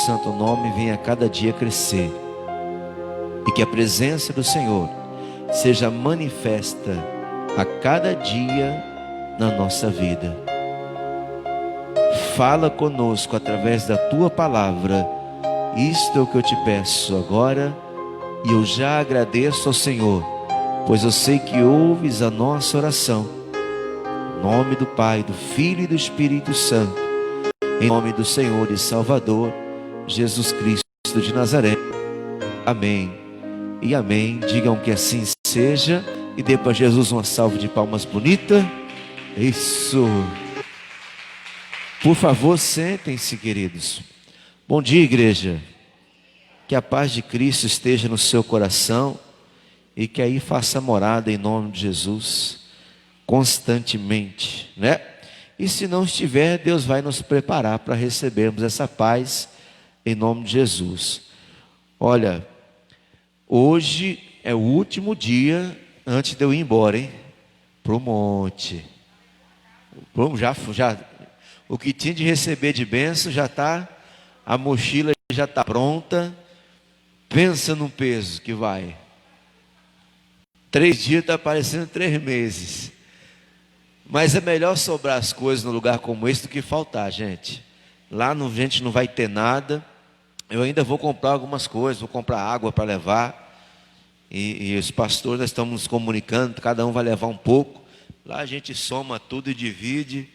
santo nome venha a cada dia crescer, e que a presença do Senhor seja manifesta a cada dia na nossa vida. Fala conosco através da tua palavra. Isto é o que eu te peço agora, e eu já agradeço ao Senhor, pois eu sei que ouves a nossa oração. Em nome do Pai, do Filho e do Espírito Santo, em nome do Senhor e Salvador Jesus Cristo de Nazaré. Amém e amém. Digam que assim seja e dê para Jesus uma salva de palmas bonita. Isso. Por favor, sentem-se, queridos. Bom dia, igreja. Que a paz de Cristo esteja no seu coração e que aí faça morada em nome de Jesus constantemente, né? E se não estiver, Deus vai nos preparar para recebermos essa paz em nome de Jesus. Olha, hoje é o último dia antes de eu ir embora, hein? Pro monte. Já, o que tinha de receber de bênção já está, a mochila já está pronta. Pensa num peso que vai. 3 dias está parecendo 3 meses. Mas é melhor sobrar as coisas num lugar como esse do que faltar, gente. Lá a gente não vai ter nada. Eu ainda vou comprar algumas coisas, vou comprar água para levar. E os pastores, nós estamos nos comunicando, cada um vai levar um pouco. Lá a gente soma tudo e divide.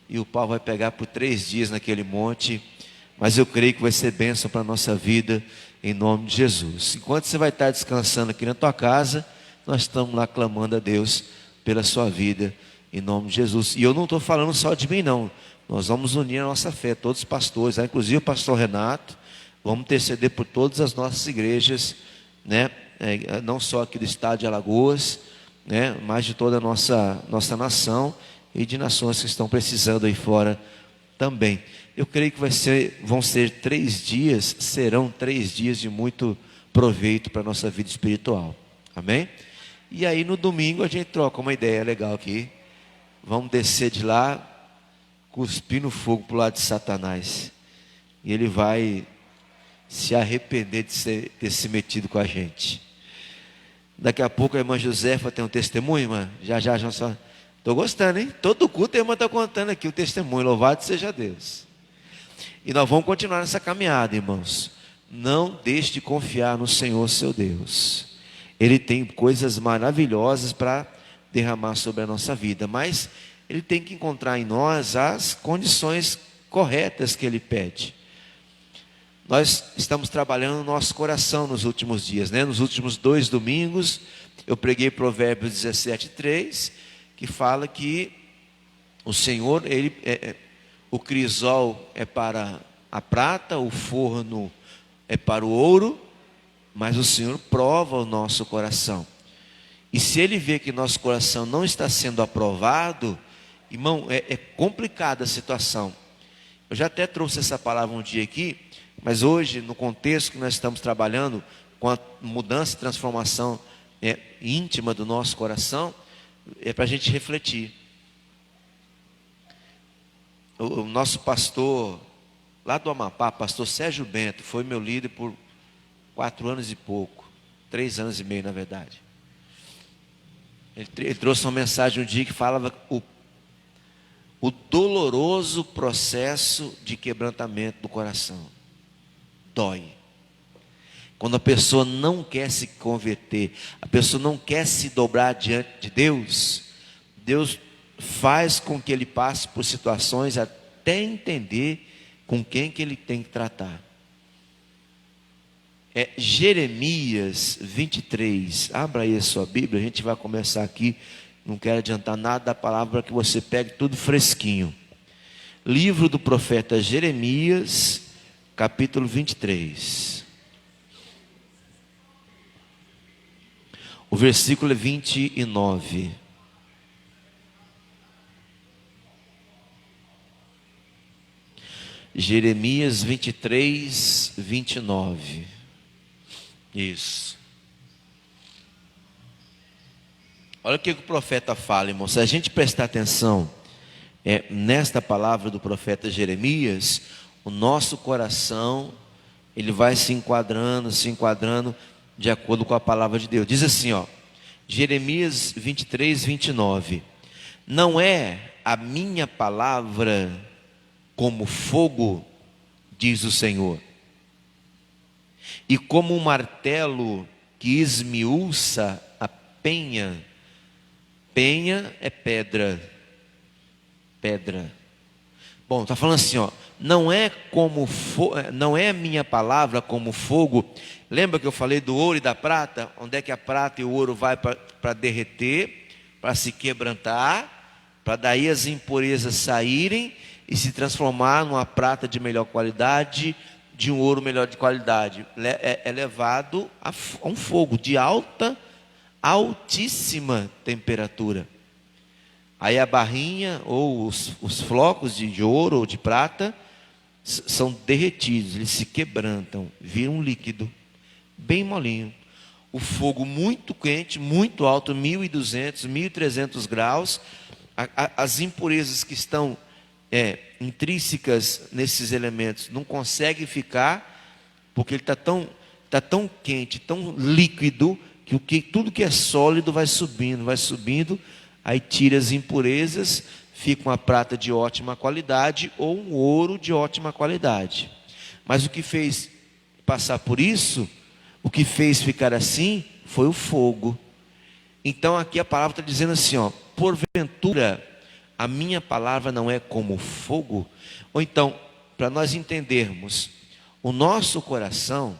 E o pau vai pegar por 3 dias naquele monte. Mas eu creio que vai ser bênção para a nossa vida, em nome de Jesus. Enquanto você vai estar descansando aqui na tua casa, nós estamos lá clamando a Deus pela sua vida, em nome de Jesus. E eu não estou falando só de mim, não. Nós vamos unir a nossa fé, todos os pastores, inclusive o pastor Renato. Vamos interceder por todas as nossas igrejas, né? Não só aqui do estado de Alagoas, né? Mas de toda a nossa nação e de nações que estão precisando aí fora também. Eu creio que vão ser 3 dias, serão 3 dias de muito proveito para a nossa vida espiritual. Amém? E aí no domingo a gente troca uma ideia legal aqui. Vamos descer de lá, cuspir no fogo para o lado de Satanás. E ele vai se arrepender de ter se metido com a gente. Daqui a pouco a irmã Josefa tem um testemunho, irmã. Já só. Estou gostando, hein? Todo culto a irmã está contando aqui o testemunho. Louvado seja Deus. E nós vamos continuar nessa caminhada, irmãos. Não deixe de confiar no Senhor, seu Deus. Ele tem coisas maravilhosas para derramar sobre a nossa vida, mas Ele tem que encontrar em nós as condições corretas que Ele pede. Nós estamos trabalhando no nosso coração nos últimos dias, né? Nos últimos 2 domingos, eu preguei Provérbios 17:3, que fala que o Senhor, o crisol é para a prata, o forno é para o ouro, mas o Senhor prova o nosso coração. E se Ele vê que nosso coração não está sendo aprovado, irmão, é complicada a situação. Eu já até trouxe essa palavra um dia aqui, mas hoje, no contexto que nós estamos trabalhando, com a mudança e transformação íntima do nosso coração, é para a gente refletir. O nosso pastor, lá do Amapá, pastor Sérgio Bento, foi meu líder por 4 anos e pouco, 3 anos e meio na verdade. Ele trouxe uma mensagem um dia que falava o doloroso processo de quebrantamento do coração. Dói. Quando a pessoa não quer se converter, a pessoa não quer se dobrar diante de Deus, Deus faz com que ele passe por situações até entender com quem que ele tem que tratar. Jeremias 23, abra aí a sua Bíblia, a gente vai começar aqui, não quero adiantar nada da palavra para que você pegue tudo fresquinho. Livro do profeta Jeremias, capítulo 23. O versículo é 29. Jeremias 23, 29. Isso. Olha o que o profeta fala, irmão. Se a gente prestar atenção nesta palavra do profeta Jeremias, o nosso coração Ele vai se enquadrando de acordo com a palavra de Deus. Diz assim, ó, Jeremias 23, 29. Não é a minha palavra como fogo, diz o Senhor, e como um martelo que esmiuça a penha. Penha é pedra. Bom, está falando assim, ó, não é a minha palavra como fogo. Lembra que eu falei do ouro e da prata? Onde é que a prata e o ouro vai para derreter, para se quebrantar, para daí as impurezas saírem e se transformar numa prata de melhor qualidade, de um ouro melhor de qualidade. É levado a um fogo de altíssima temperatura. Aí a barrinha ou os flocos de ouro ou de prata são derretidos, eles se quebrantam, viram um líquido bem molinho. O fogo muito quente, muito alto, 1.200, 1.300 graus. As impurezas que estão intrínsecas nesses elementos não conseguem ficar, porque ele está tão quente, tão líquido, que tudo que é sólido vai subindo. Aí tira as impurezas, fica uma prata de ótima qualidade ou um ouro de ótima qualidade. Mas o que fez passar por isso, o que fez ficar assim, foi o fogo. Então aqui a palavra está dizendo assim, ó, porventura a minha palavra não é como fogo? Ou então, para nós entendermos, o nosso coração,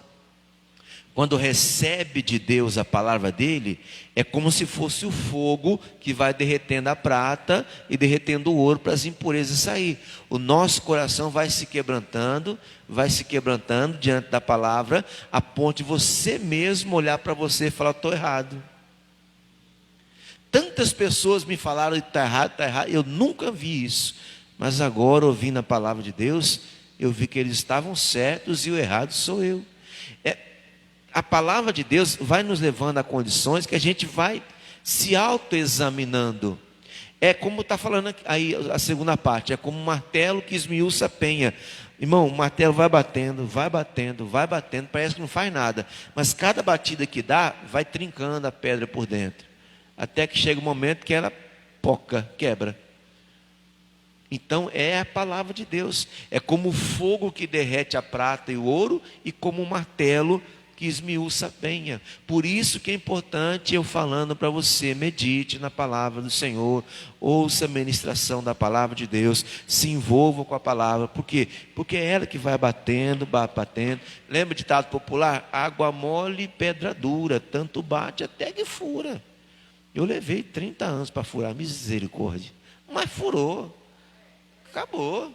quando recebe de Deus a palavra dele, é como se fosse o fogo que vai derretendo a prata e derretendo o ouro para as impurezas sair. O nosso coração vai se quebrantando diante da palavra, a ponto de você mesmo olhar para você e falar: estou errado. Tantas pessoas me falaram: está errado, eu nunca vi isso. Mas agora, ouvindo a palavra de Deus, eu vi que eles estavam certos e o errado sou eu. A palavra de Deus vai nos levando a condições que a gente vai se autoexaminando. É como está falando aí a segunda parte, é como um martelo que esmiuça a penha. Irmão, o martelo vai batendo, parece que não faz nada. Mas cada batida que dá, vai trincando a pedra por dentro. Até que chega o momento que ela quebra. Então é a palavra de Deus. É como o fogo que derrete a prata e o ouro, e como um martelo que esmiuça a penha. Por isso que é importante eu falando para você: medite na palavra do Senhor, ouça a ministração da palavra de Deus, se envolva com a palavra. Por quê? Porque é ela que vai batendo. Lembra o ditado popular? Água mole, pedra dura, tanto bate até que fura. Eu levei 30 anos para furar, misericórdia, mas furou, acabou.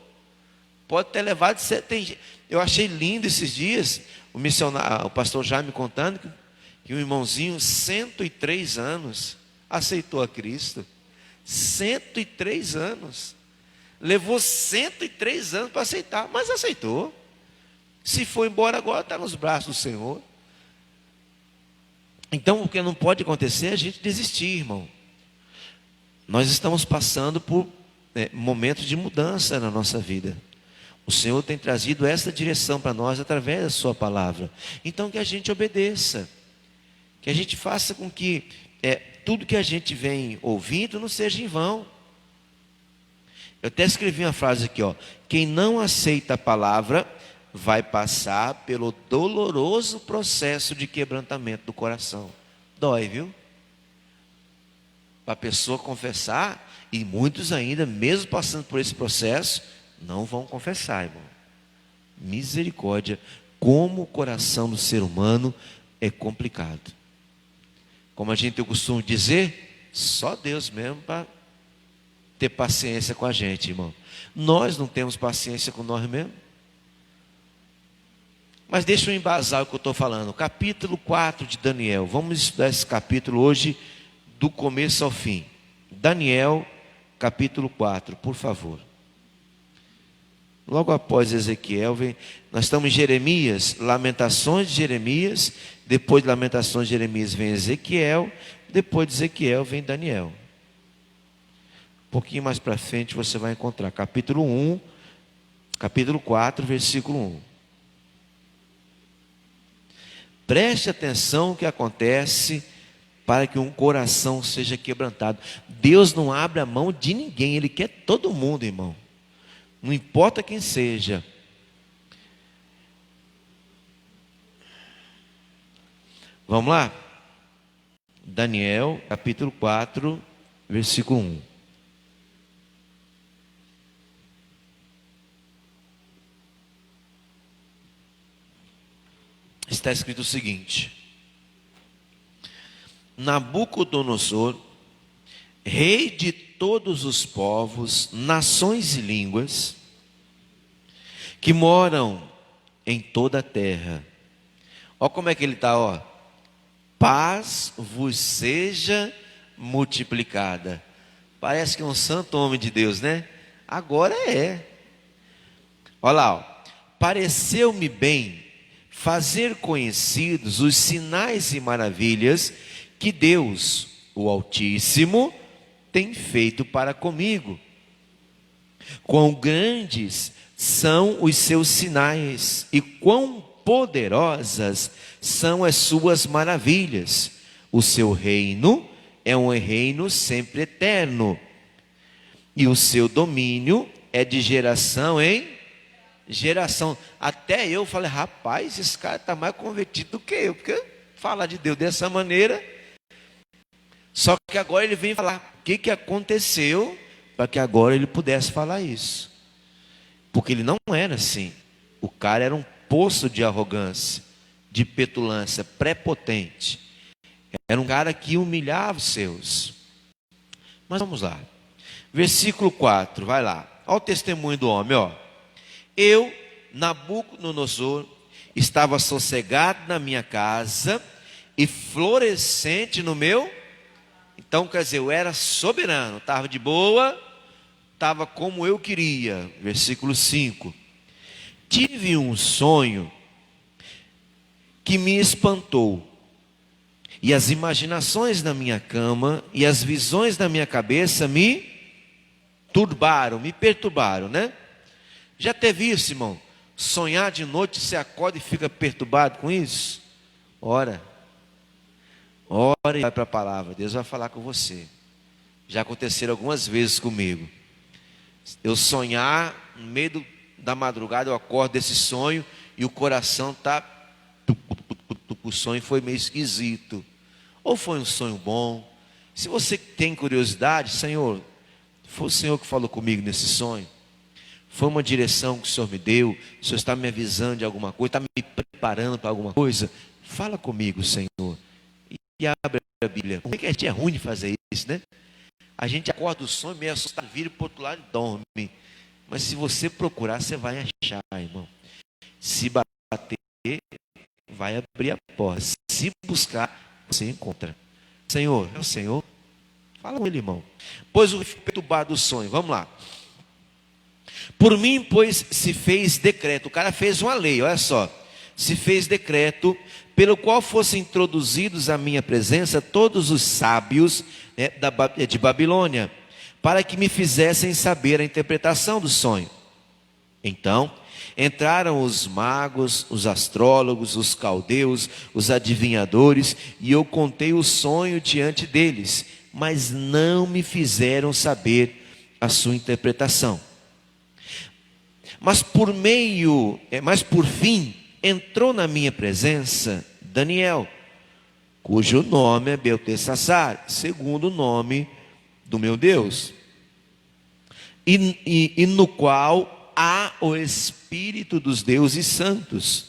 Pode ter levado. Eu achei lindo esses dias o pastor Jaime contando que um irmãozinho, 103 anos, aceitou a Cristo. 103 anos. Levou 103 anos para aceitar, mas aceitou. Se foi embora agora, está nos braços do Senhor. Então, o que não pode acontecer é a gente desistir, irmão. Nós estamos passando por momentos de mudança na nossa vida. O Senhor tem trazido essa direção para nós através da sua palavra. Então que a gente obedeça. Que a gente faça com que tudo que a gente vem ouvindo não seja em vão. Eu até escrevi uma frase aqui, ó: quem não aceita a palavra vai passar pelo doloroso processo de quebrantamento do coração. Dói, viu? Para a pessoa confessar, e muitos ainda, mesmo passando por esse processo, não vão confessar, irmão. Misericórdia, como o coração do ser humano é complicado. Como a gente tem o costume de dizer, só Deus mesmo para ter paciência com a gente, irmão. Nós não temos paciência com nós mesmos. Mas deixa eu embasar o que eu estou falando. Capítulo 4 de Daniel. Vamos estudar esse capítulo hoje, do começo ao fim. Daniel, capítulo 4, por favor. Logo após Ezequiel, nós estamos em Jeremias, Lamentações de Jeremias. Depois de Lamentações de Jeremias vem Ezequiel. Depois de Ezequiel vem Daniel. Um pouquinho mais para frente você vai encontrar capítulo 4, versículo 1. Preste atenção no que acontece para que um coração seja quebrantado. Deus não abre a mão de ninguém, Ele quer todo mundo, irmão. Não importa quem seja. Vamos lá? Daniel, capítulo 4, versículo 1. Está escrito o seguinte: Nabucodonosor, rei de todos os povos, nações e línguas, que moram em toda a terra. Olha como é que ele está, ó. Paz vos seja multiplicada. Parece que é um santo homem de Deus, né? Agora é. Olha lá, ó. Pareceu-me bem fazer conhecidos os sinais e maravilhas que Deus, o Altíssimo, tem feito para comigo. Quão grandes são os seus sinais e quão poderosas são as suas maravilhas. O seu reino é um reino sempre eterno, e o seu domínio é de geração em geração. Até eu falei, rapaz, esse cara está mais convertido do que eu, porque falar de Deus dessa maneira. Só que agora ele vem falar o que aconteceu para que agora ele pudesse falar isso. Porque ele não era assim. O cara era um poço de arrogância, de petulância, prepotente. Era um cara que humilhava os seus. Mas vamos lá. Versículo 4, vai lá. Olha o testemunho do homem, ó. Eu, Nabucodonosor, estava sossegado na minha casa e florescente no meu. Então, quer dizer, eu era soberano, estava de boa, estava como eu queria. Versículo 5. Tive um sonho que me espantou, e as imaginações da minha cama e as visões da minha cabeça me turbaram, me perturbaram, né? Já teve isso, irmão? Sonhar de noite, você acorda e fica perturbado com isso? Ora e vai para a palavra, Deus vai falar com você. Já aconteceram algumas vezes comigo. Eu sonhar, no meio da madrugada eu acordo desse sonho e o coração está... O sonho foi meio esquisito. Ou foi um sonho bom? Se você tem curiosidade, Senhor, foi o Senhor que falou comigo nesse sonho? Foi uma direção que o Senhor me deu? O Senhor está me avisando de alguma coisa? Está me preparando para alguma coisa? Fala comigo, Senhor. E abre a Bíblia. Como é que a gente é ruim de fazer isso, né? A gente acorda do sonho, meio assustado, vira para o outro lado e dorme. Mas se você procurar, você vai achar, irmão. Se bater, vai abrir a porta. Se buscar, você encontra. Senhor, é o Senhor? Fala com ele, irmão. Pois o perturbado do sonho, vamos lá. Por mim, pois, se fez decreto. O cara fez uma lei, olha só. Se fez decreto, pelo qual fossem introduzidos à minha presença todos os sábios de Babilônia, para que me fizessem saber a interpretação do sonho. Então, entraram os magos, os astrólogos, os caldeus, os adivinhadores, e eu contei o sonho diante deles, mas não me fizeram saber a sua interpretação. Mas por fim, entrou na minha presença Daniel, cujo nome é Beltesassar, segundo o nome do meu Deus, e no qual há o Espírito dos deuses santos.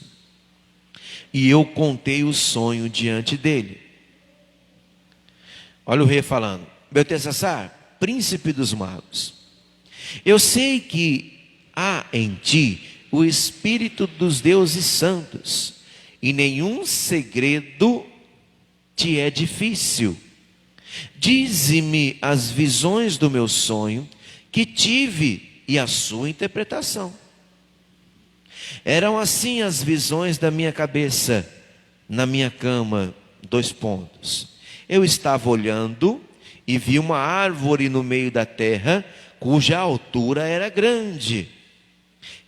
E eu contei o sonho diante dele. Olha o rei falando: Beltesassar, príncipe dos magos, eu sei que há em ti o Espírito dos deuses santos, e nenhum segredo te é difícil. Dize-me as visões do meu sonho que tive e a sua interpretação. Eram assim as visões da minha cabeça na minha cama. Eu estava olhando e vi uma árvore no meio da terra, cuja altura era grande.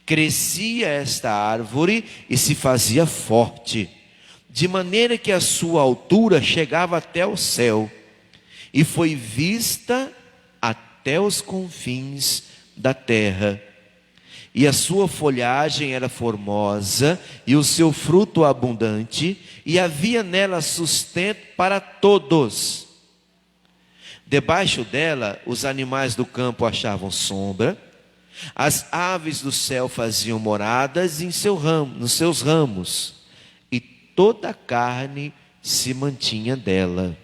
Crescia esta árvore e se fazia forte. de maneira que a sua altura chegava até o céu, e foi vista até os confins da terra. E a sua folhagem era formosa, e o seu fruto abundante, e havia nela sustento para todos. Debaixo dela, os animais do campo achavam sombra, as aves do céu faziam moradas nos seus ramos, e toda a carne se mantinha dela.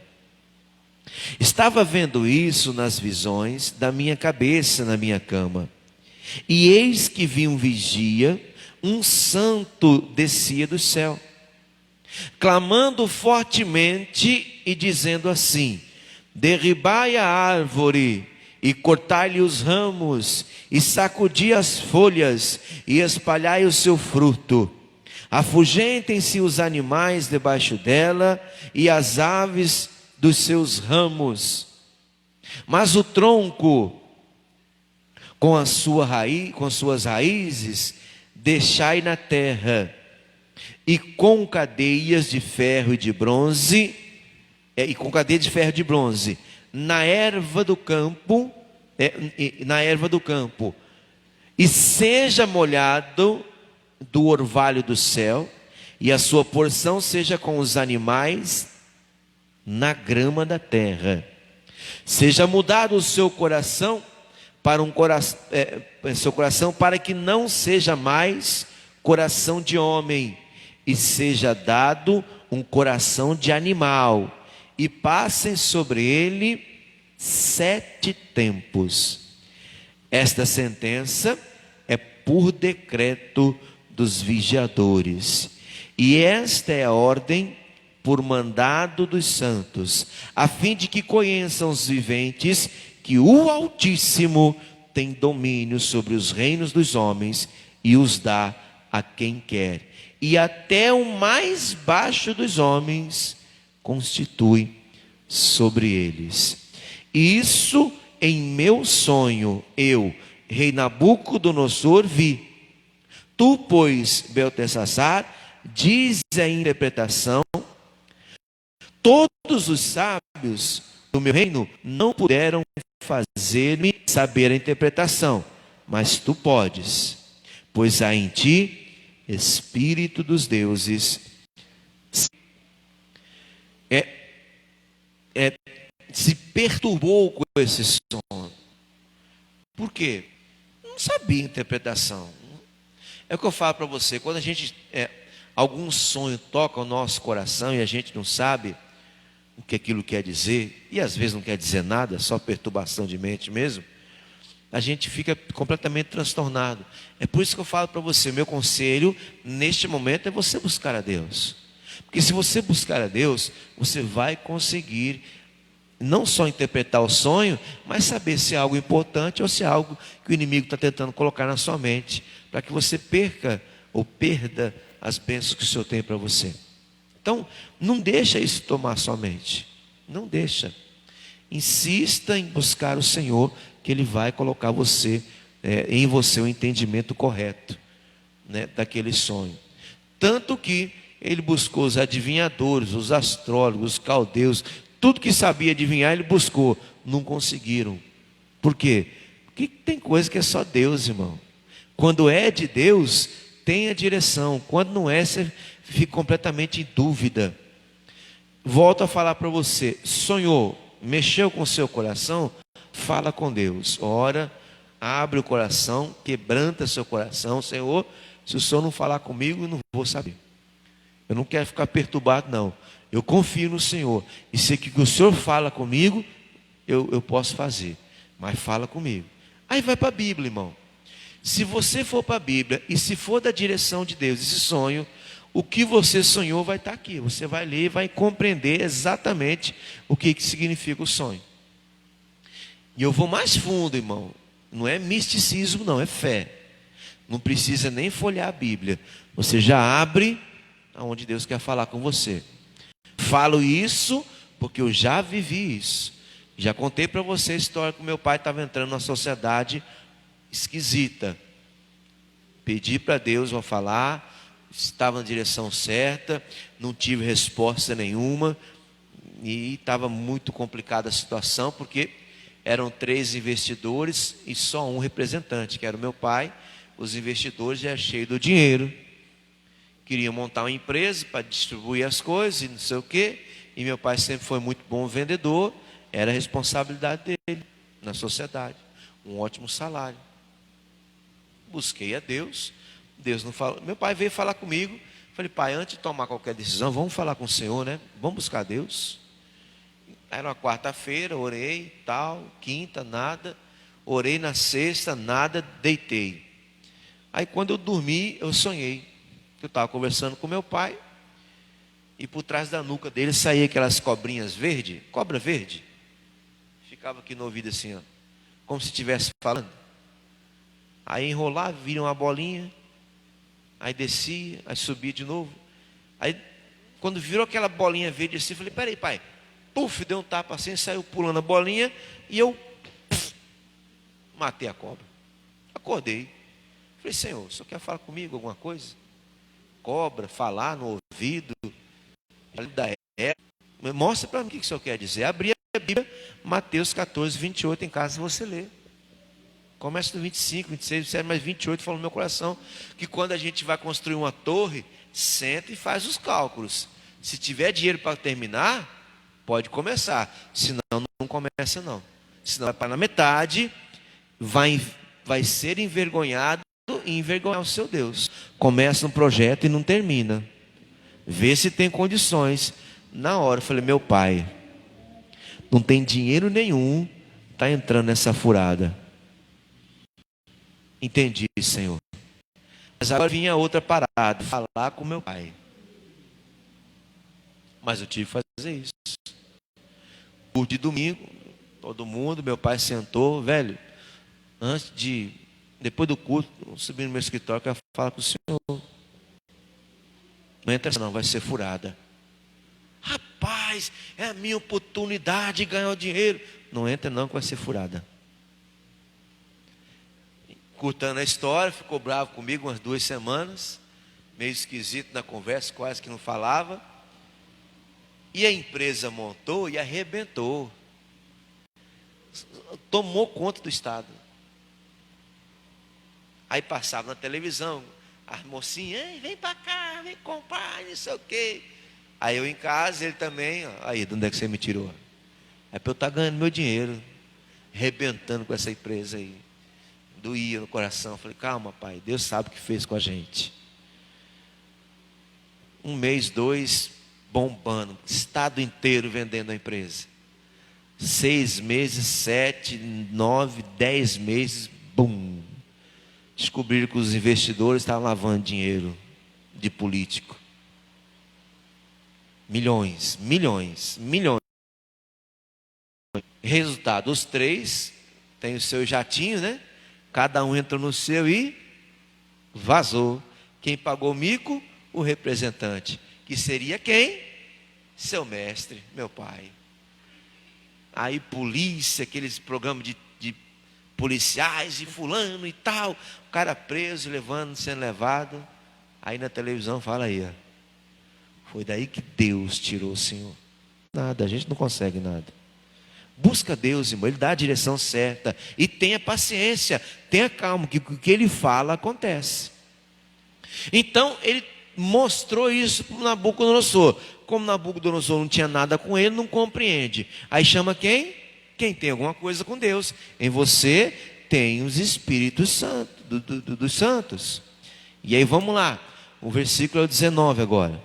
Estava vendo isso nas visões da minha cabeça na minha cama. E eis que vi um vigia, um santo descia do céu, clamando fortemente e dizendo assim: derribai a árvore e cortai-lhe os ramos, e sacudi as folhas, e espalhai o seu fruto. Afugentem-se os animais debaixo dela, e as aves dos seus ramos. Mas o tronco, com suas raízes, deixai na terra, e com cadeias de ferro e de bronze, na erva do campo, e seja molhado do orvalho do céu, e a sua porção seja com os animais na grama da terra. Seja mudado o seu coração para que não seja mais coração de homem, e seja dado um coração de animal, e passem sobre ele 7 tempos. Esta sentença é por decreto dos vigiadores, e esta é a ordem por mandado dos santos, a fim de que conheçam os viventes que o Altíssimo tem domínio sobre os reinos dos homens e os dá a quem quer, e até o mais baixo dos homens constitui sobre eles. Isso em meu sonho eu, rei Nabucodonosor, vi. Tu, pois, Beltesazar, diz a interpretação. Todos os sábios do meu reino não puderam fazer-me saber a interpretação, mas tu podes, pois há em ti Espírito dos deuses. Se perturbou com esse sonho. Por quê? Não sabia a interpretação. É o que eu falo para você, quando a gente algum sonho toca o nosso coração e a gente não sabe o que aquilo quer dizer, e às vezes não quer dizer nada, só perturbação de mente mesmo, a gente fica completamente transtornado. É por isso que eu falo para você, meu conselho neste momento é você buscar a Deus. Porque se você buscar a Deus, você vai conseguir não só interpretar o sonho, mas saber se é algo importante ou se é algo que o inimigo está tentando colocar na sua mente, para que você perca ou perda as bênçãos que o Senhor tem para você. Então, não deixa isso tomar sua mente. Não deixa. Insista em buscar o Senhor, que Ele vai colocar em você o entendimento correto, daquele sonho. Tanto que ele buscou os adivinhadores, os astrólogos, os caldeus, tudo que sabia adivinhar ele buscou, não conseguiram. Por quê? Porque tem coisa que é só Deus, irmão. Quando é de Deus, tem a direção. Quando não é, você fica completamente em dúvida. Volto a falar para você, sonhou, mexeu com o seu coração, fala com Deus, ora, abre o coração, quebranta seu coração. Senhor, se o Senhor não falar comigo, eu não vou saber. Eu não quero ficar perturbado, não. Eu confio no Senhor, e sei que o Senhor fala comigo, eu posso fazer, mas fala comigo. Aí vai para a Bíblia, irmão. Se você for para a Bíblia, e se for da direção de Deus, esse sonho, o que você sonhou vai estar aqui. Você vai ler e vai compreender exatamente o que significa o sonho. E eu vou mais fundo, irmão. Não é misticismo, não, é fé. Não precisa nem folhear a Bíblia. Você já abre aonde Deus quer falar com você. Falo isso porque eu já vivi isso. Já contei para você a história que meu pai estava entrando numa sociedade esquisita. Pedi para Deus, vou falar, estava na direção certa, não tive resposta nenhuma, e estava muito complicada a situação, porque eram 3 investidores e só um representante, que era o meu pai. Os investidores já cheios do dinheiro, queriam montar uma empresa para distribuir as coisas e não sei o quê, e meu pai sempre foi muito bom vendedor, era a responsabilidade dele na sociedade, um ótimo salário. Busquei a Deus, Deus não falou. Meu pai veio falar comigo, falei: pai, antes de tomar qualquer decisão, vamos falar com o Senhor, né? Vamos buscar Deus. Era uma quarta-feira, orei, tal, quinta, nada. Orei na sexta, nada, deitei. Aí quando eu dormi, eu sonhei. Eu estava conversando com meu pai, e por trás da nuca dele saía aquelas cobrinhas verdes, cobra verde. Ficava aqui no ouvido assim, ó, como se estivesse falando. Aí enrolava, vira uma bolinha, aí descia, aí subia de novo. Aí quando virou aquela bolinha verde assim, eu falei: peraí, pai. Puf, deu um tapa assim, saiu pulando a bolinha, e eu matei a cobra. Acordei. Falei: Senhor, o senhor quer falar comigo alguma coisa? Cobra, falar no ouvido, mostra para mim o que o senhor quer dizer. Abri a Bíblia, Mateus 14, 28, em casa você lê. Começa no 25, 26, 27, mas 28 falou no meu coração que quando a gente vai construir uma torre, senta e faz os cálculos. Se tiver dinheiro para terminar, pode começar. Senão, não começa não. Senão vai para na metade, vai ser envergonhado e envergonhar o seu Deus. Começa um projeto e não termina. Vê se tem condições. Na hora eu falei: meu pai, não tem dinheiro nenhum, está entrando nessa furada. Entendi, Senhor. Mas agora vinha outra parada, falar com meu pai. Mas eu tive que fazer isso. Culto de domingo, todo mundo, meu pai sentou, velho, depois do culto, eu subi no meu escritório, quero falar com o senhor. Não entra não, vai ser furada. Rapaz, é a minha oportunidade de ganhar o dinheiro. Não entra não, que vai ser furada. Curtando a história, ficou bravo comigo umas 2 semanas, meio esquisito na conversa, quase que não falava. E a empresa montou e arrebentou. Tomou conta do estado. Aí passava na televisão, as mocinhas: vem para cá, vem comprar, não sei o quê. Aí eu em casa, ele também: aí, de onde é que você me tirou? É para eu estar ganhando meu dinheiro, arrebentando com essa empresa aí. Doía no coração. Eu falei: calma, pai, Deus sabe o que fez com a gente. 1 mês, 2, bombando, estado inteiro vendendo a empresa. 6 meses, 7, 9, 10 meses, bum. Descobriram que os investidores estavam lavando dinheiro de político. Milhões. Resultado: os 3 têm o seu jatinho, né? Cada um entrou no seu e vazou. Quem pagou o mico? O representante. Que seria quem? Seu mestre, meu pai. Aí polícia, aqueles programas de policiais e fulano e tal. O cara preso, sendo levado. Aí na televisão fala aí, ó, foi daí que Deus tirou o Senhor. Nada, a gente não consegue nada. Busca Deus, irmão, Ele dá a direção certa. E tenha paciência, tenha calma, que o que Ele fala acontece. Então, Ele mostrou isso para Nabucodonosor. Como Nabucodonosor não tinha nada com ele, não compreende. Aí chama quem? Quem tem alguma coisa com Deus. Em você tem os Espíritos Santos, dos santos. E aí vamos lá, o versículo 19 agora.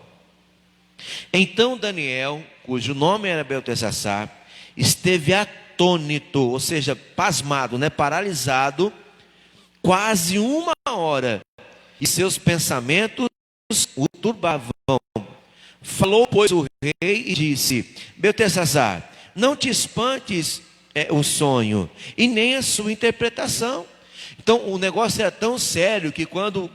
Então Daniel, cujo nome era Beltesazar, esteve atônito, ou seja, pasmado, né? Paralisado, quase 1 hora, e seus pensamentos o turbavam. Falou, pois, o rei e disse: Beltesazar, não te espantes o sonho e nem a sua interpretação. Então o negócio era tão sério que quando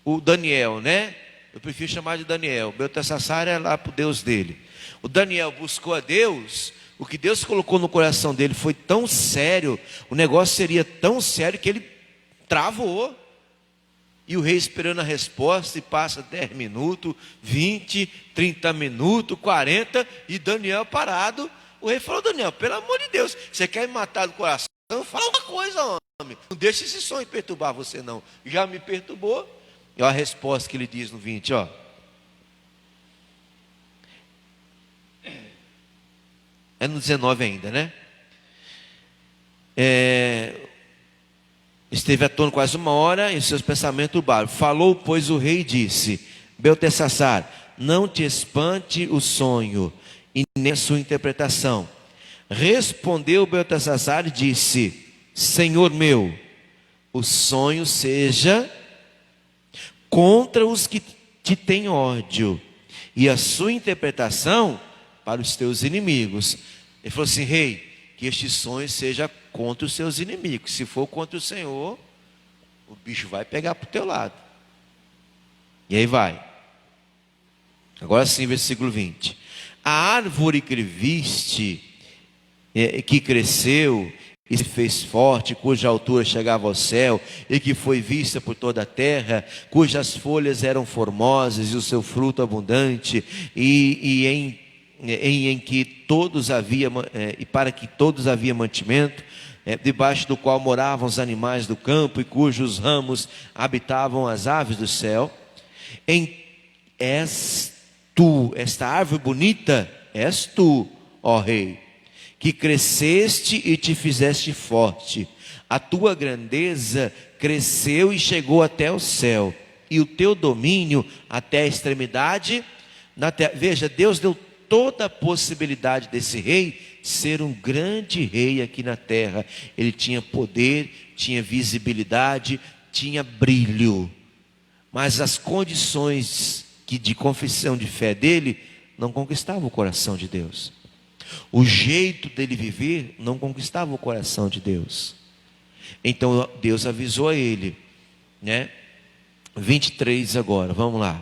o Daniel, né? Eu prefiro chamar de Daniel, Beltesazar é lá para o Deus dele. O Daniel buscou a Deus. O que Deus colocou no coração dele foi tão sério, o negócio seria tão sério que ele travou. E o rei esperando a resposta, e passa 10 minutos, 20, 30 minutos, 40, e Daniel parado. O rei falou: Daniel, pelo amor de Deus, você quer me matar do coração? Fala uma coisa, homem. Não deixa esse sonho perturbar você, não. Já me perturbou. E olha a resposta que ele diz no 20, ó. É no 19 ainda, né? Esteve à tona quase 1 hora, e seus pensamentos turbaram. Falou, pois, o rei e disse: Beltesazar, não te espante o sonho e nem a sua interpretação. Respondeu Beltesazar e disse: Senhor meu, o sonho seja contra os que te têm ódio, e a sua interpretação para os teus inimigos. Ele falou assim: rei, que este sonho seja contra os seus inimigos. Se for contra o Senhor, o bicho vai pegar para o teu lado. E aí vai. Agora sim, versículo 20. A árvore que viste, que cresceu e se fez forte, cuja altura chegava ao céu, e que foi vista por toda a terra, cujas folhas eram formosas e o seu fruto abundante, e em que todos havia, e para que todos havia mantimento, debaixo do qual moravam os animais do campo, e cujos ramos habitavam as aves do céu. És tu, esta árvore bonita, és tu, ó rei, que cresceste e te fizeste forte. A tua grandeza cresceu e chegou até o céu, e o teu domínio até a extremidade na terra. Veja, Deus deu toda a possibilidade desse rei ser um grande rei aqui na terra. Ele tinha poder, tinha visibilidade, tinha brilho, mas as condições de confissão de fé dele não conquistavam o coração de Deus. O jeito dele viver não conquistava o coração de Deus. Então Deus avisou a ele, né? 23 agora, vamos lá.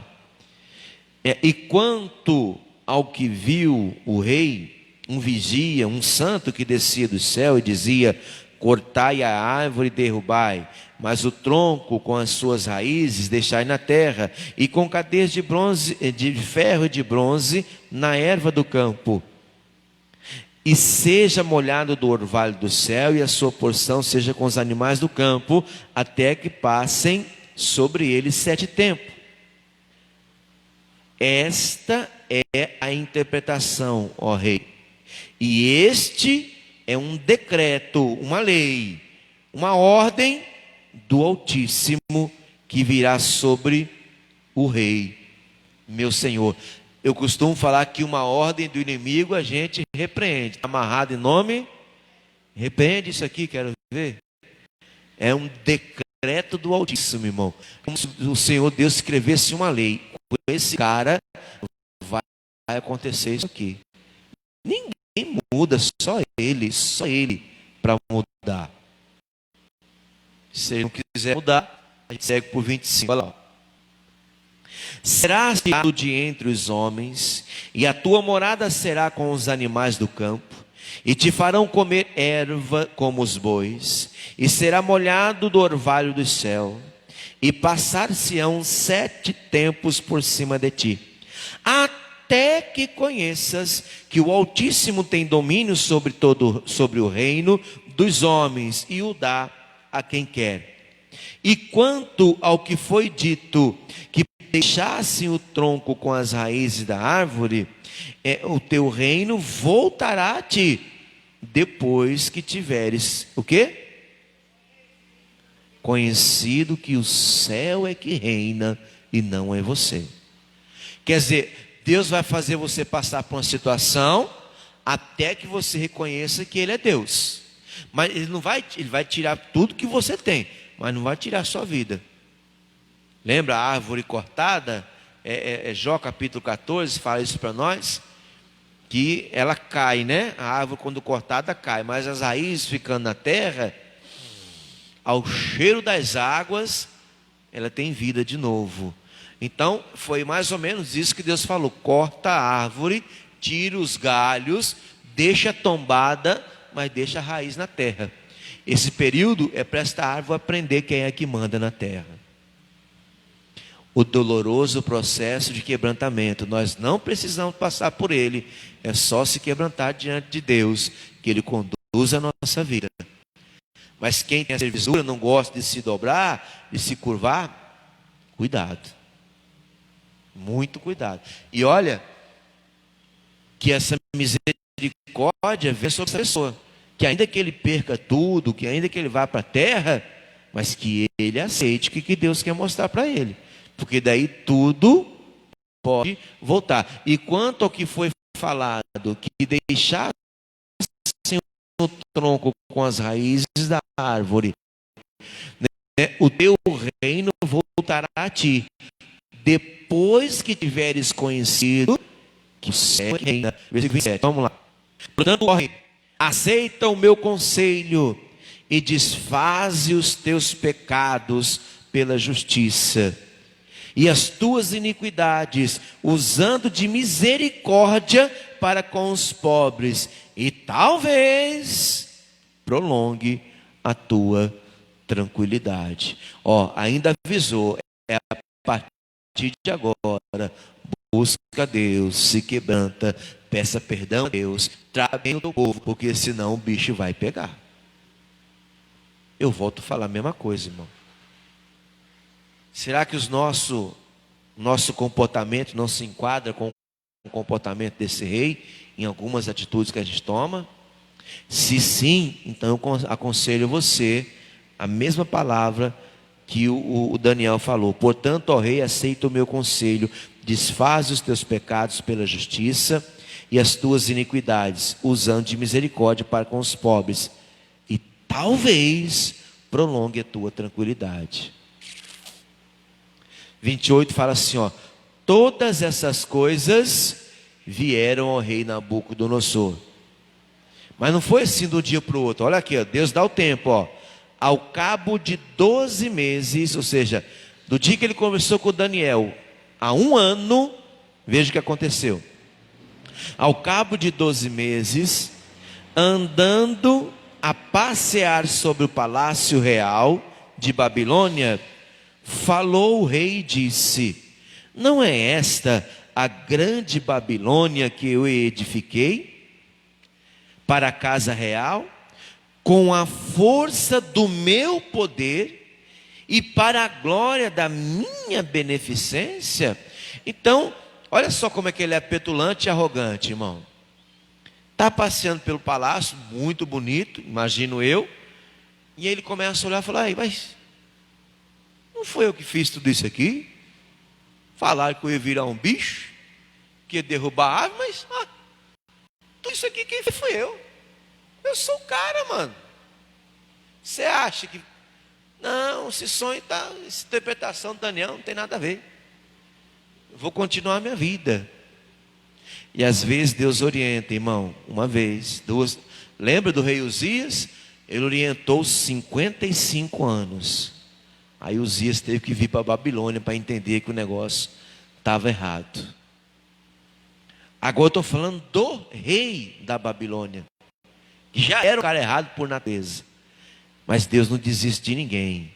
E quanto ao que viu o rei, um vigia, um santo que descia do céu e dizia: cortai a árvore e derrubai, mas o tronco com as suas raízes deixai na terra, e com cadeias de bronze, de ferro e de bronze na erva do campo. E seja molhado do orvalho do céu, e a sua porção seja com os animais do campo, até que passem sobre ele 7 tempos. Esta é a interpretação, ó rei. E este é um decreto, uma lei, uma ordem do Altíssimo que virá sobre o rei, meu senhor. Eu costumo falar que uma ordem do inimigo a gente repreende. Amarrado em nome, repreende isso aqui, quero ver. É um decreto do Altíssimo, irmão. Como se o Senhor Deus escrevesse uma lei. Com esse cara vai acontecer isso aqui. Ninguém muda, só ele para mudar. Se ele não quiser mudar, a gente segue por 25. Olha lá. Serás tirado de entre os homens, e a tua morada será com os animais do campo, e te farão comer erva como os bois, e será molhado do orvalho do céu, e passar-se-ão 7 tempos por cima de ti, até que conheças que o Altíssimo tem domínio sobre o reino dos homens, e o dá a quem quer. E quanto ao que foi dito, que deixassem o tronco com as raízes da árvore, o teu reino voltará a ti, depois que tiveres, o quê? Conhecido que o céu é que reina, e não é você. Quer dizer, Deus vai fazer você passar por uma situação, até que você reconheça que Ele é Deus. Mas Ele vai tirar tudo que você tem, mas não vai tirar a sua vida. Lembra a árvore cortada? Jó capítulo 14 fala isso para nós, que ela cai, né? A árvore quando cortada cai, mas as raízes ficando na terra, ao cheiro das águas, ela tem vida de novo. Então foi mais ou menos isso que Deus falou: corta a árvore, tira os galhos, deixa tombada, mas deixa a raiz na terra. Esse período é para esta árvore aprender quem é que manda na terra. o doloroso processo de quebrantamento. Nós não precisamos passar por ele, é só se quebrantar diante de Deus, que Ele conduz a nossa vida. Mas quem tem a servidura, não gosta de se dobrar, de se curvar, cuidado, muito cuidado. E olha, que essa misericórdia vem sobre essa pessoa, que ainda que ele perca tudo, que ainda que ele vá para a terra, mas que ele aceite o que Deus quer mostrar para ele, porque daí tudo pode voltar. E quanto ao que foi falado, que deixassem o tronco com as raízes da árvore, né, o teu reino voltará a ti, depois que tiveres conhecido que o céu reina. Versículo 27, vamos lá. Portanto, ó rei, aceita o meu conselho e desfaze os teus pecados pela justiça e as tuas iniquidades, usando de misericórdia para com os pobres, e talvez prolongue a tua tranquilidade. Ó, ainda avisou, é a partir de agora, busca a Deus, se quebranta, peça perdão a Deus, trata bem o teu povo, porque senão o bicho vai pegar. Eu volto a falar a mesma coisa, irmão. Será que nosso comportamento não se enquadra com o comportamento desse rei, em algumas atitudes que a gente toma? Se sim, então eu aconselho você, a mesma palavra que o Daniel falou. Portanto, ó rei, aceita o meu conselho, desfaz os teus pecados pela justiça e as tuas iniquidades, usando de misericórdia para com os pobres, e talvez prolongue a tua tranquilidade. 28 fala assim, ó: todas essas coisas vieram ao rei Nabucodonosor. Mas não foi assim do dia para o outro. Olha aqui, ó, Deus dá o tempo, ó. Ao cabo de 12 meses, ou seja, do dia que ele conversou com Daniel, há 1 ano, veja o que aconteceu. Ao cabo de 12 meses, andando a passear sobre o palácio real de Babilônia, falou o rei e disse: não é esta a grande Babilônia que eu edifiquei para a casa real, com a força do meu poder e para a glória da minha beneficência? Então, olha só como é que ele é petulante e arrogante, irmão. Está passeando pelo palácio, muito bonito, imagino eu, e ele começa a olhar e falar: mas não foi eu que fiz tudo isso aqui? Falaram que eu ia virar um bicho, que ia derrubar a árvore, mas tudo isso aqui quem fez foi eu. Eu sou o cara, mano. Você acha que... Não, esse sonho tá, essa interpretação do Daniel não tem nada a ver. Eu vou continuar a minha vida. E às vezes Deus orienta, irmão, 1 vez, 2. Lembra do rei Uzias? Ele orientou 55 anos. Aí Uzias teve que vir para a Babilônia para entender que o negócio estava errado. Agora eu estou falando do rei da Babilônia, que já era um cara errado por natureza. Mas Deus não desiste de ninguém.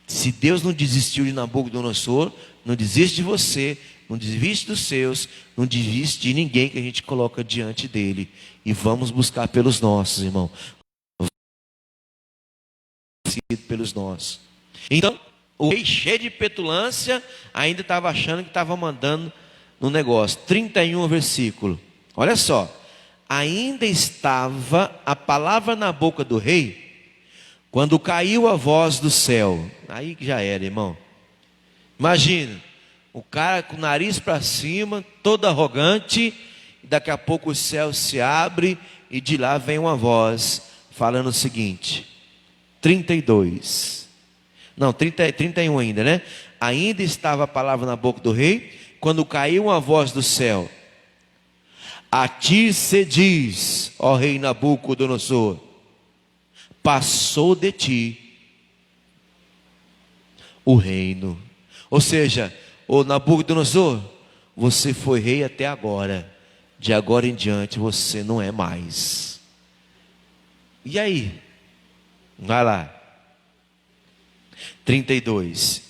Se Deus não desistiu de Nabucodonosor, não desiste de você, não desiste dos seus, não desiste de ninguém que a gente coloca diante dele. E vamos buscar pelos nossos, irmão. Pelos nossos. Então, o rei, cheio de petulância, ainda estava achando que estava mandando no negócio. 31 versículo. Olha só. Ainda estava a palavra na boca do rei, quando caiu a voz do céu. Aí que já era, irmão. Imagina, o cara com o nariz para cima, todo arrogante, e daqui a pouco o céu se abre e de lá vem uma voz falando o seguinte. 32. Não, 31 ainda, né? Ainda estava a palavra na boca do rei, quando caiu uma voz do céu. A ti se diz, ó rei Nabucodonosor, passou de ti o reino. Ou seja, ô Nabucodonosor, você foi rei até agora, de agora em diante você não é mais. E aí? Vai lá. 32.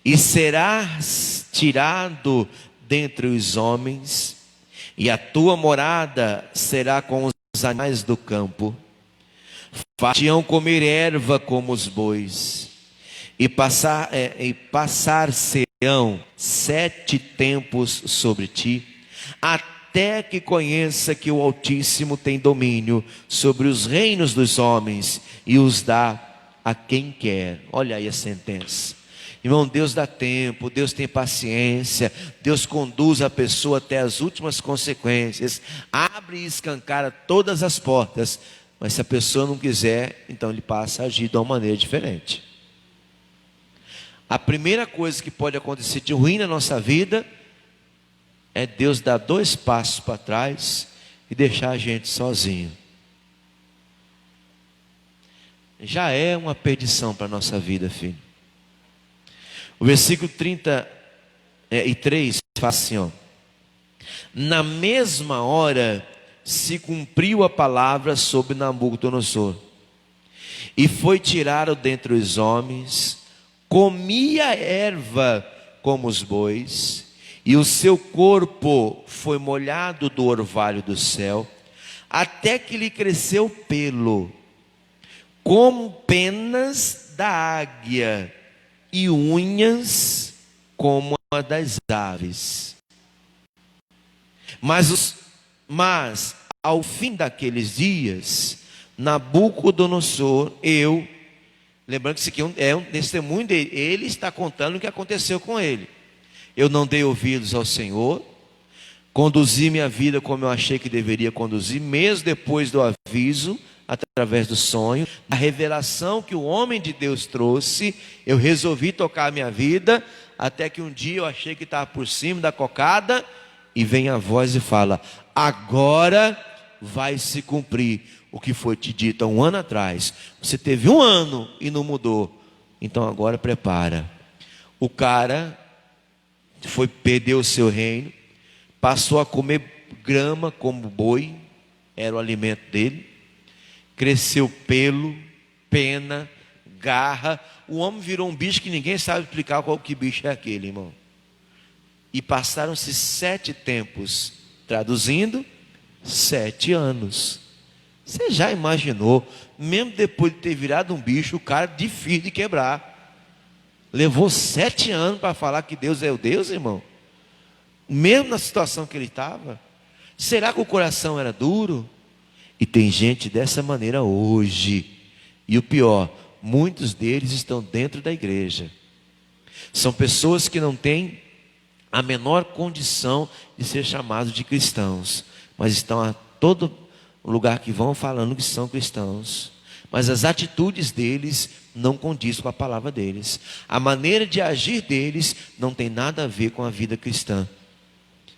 e serás tirado dentre os homens, e a tua morada será com os animais do campo. Far-te-ão comer erva como os bois, e passar-se-ão 7 tempos sobre ti, até que conheça que o Altíssimo tem domínio sobre os reinos dos homens e os dá a quem quer. Olha aí a sentença. Irmão, Deus dá tempo, Deus tem paciência, Deus conduz a pessoa até as últimas consequências, abre e escancara todas as portas, mas se a pessoa não quiser, então ele passa a agir de uma maneira diferente. A primeira coisa que pode acontecer de ruim na nossa vida é Deus dar 2 passos para trás e deixar a gente sozinho. Já é uma perdição para a nossa vida, filho. O versículo 33 fala assim, ó: na mesma hora se cumpriu a palavra sobre Nabucodonosor, e foi tirado dentre os homens, comia erva como os bois, e o seu corpo foi molhado do orvalho do céu, até que lhe cresceu pelo, como penas da águia, e unhas como a das aves. Mas ao fim daqueles dias, Nabucodonosor, lembrando que isso aqui é um testemunho dele, ele está contando o que aconteceu com ele. Eu não dei ouvidos ao Senhor, conduzi minha vida como eu achei que deveria conduzir, mesmo depois do aviso, através do sonho, a revelação que o homem de Deus trouxe, eu resolvi tocar a minha vida, até que um dia eu achei que estava por cima da cocada, e vem a voz e fala: agora vai se cumprir o que foi te dito há 1 ano atrás. Você teve 1 ano e não mudou, então agora prepara. O cara perdeu o seu reino, passou a comer grama como boi, era o alimento dele, cresceu pelo, pena, garra. O homem virou um bicho que ninguém sabe explicar qual que bicho é aquele, irmão. E passaram-se 7 tempos, traduzindo, 7 anos. Você já imaginou, mesmo depois de ter virado um bicho, o cara difícil de quebrar. Levou 7 anos para falar que Deus é o Deus, irmão. Mesmo na situação que ele estava. Será que o coração era duro? E tem gente dessa maneira hoje. E o pior, muitos deles estão dentro da igreja. São pessoas que não têm a menor condição de ser chamados de cristãos, mas estão a todo lugar que vão falando que são cristãos, mas as atitudes deles não condizem com a palavra deles. A maneira de agir deles não tem nada a ver com a vida cristã.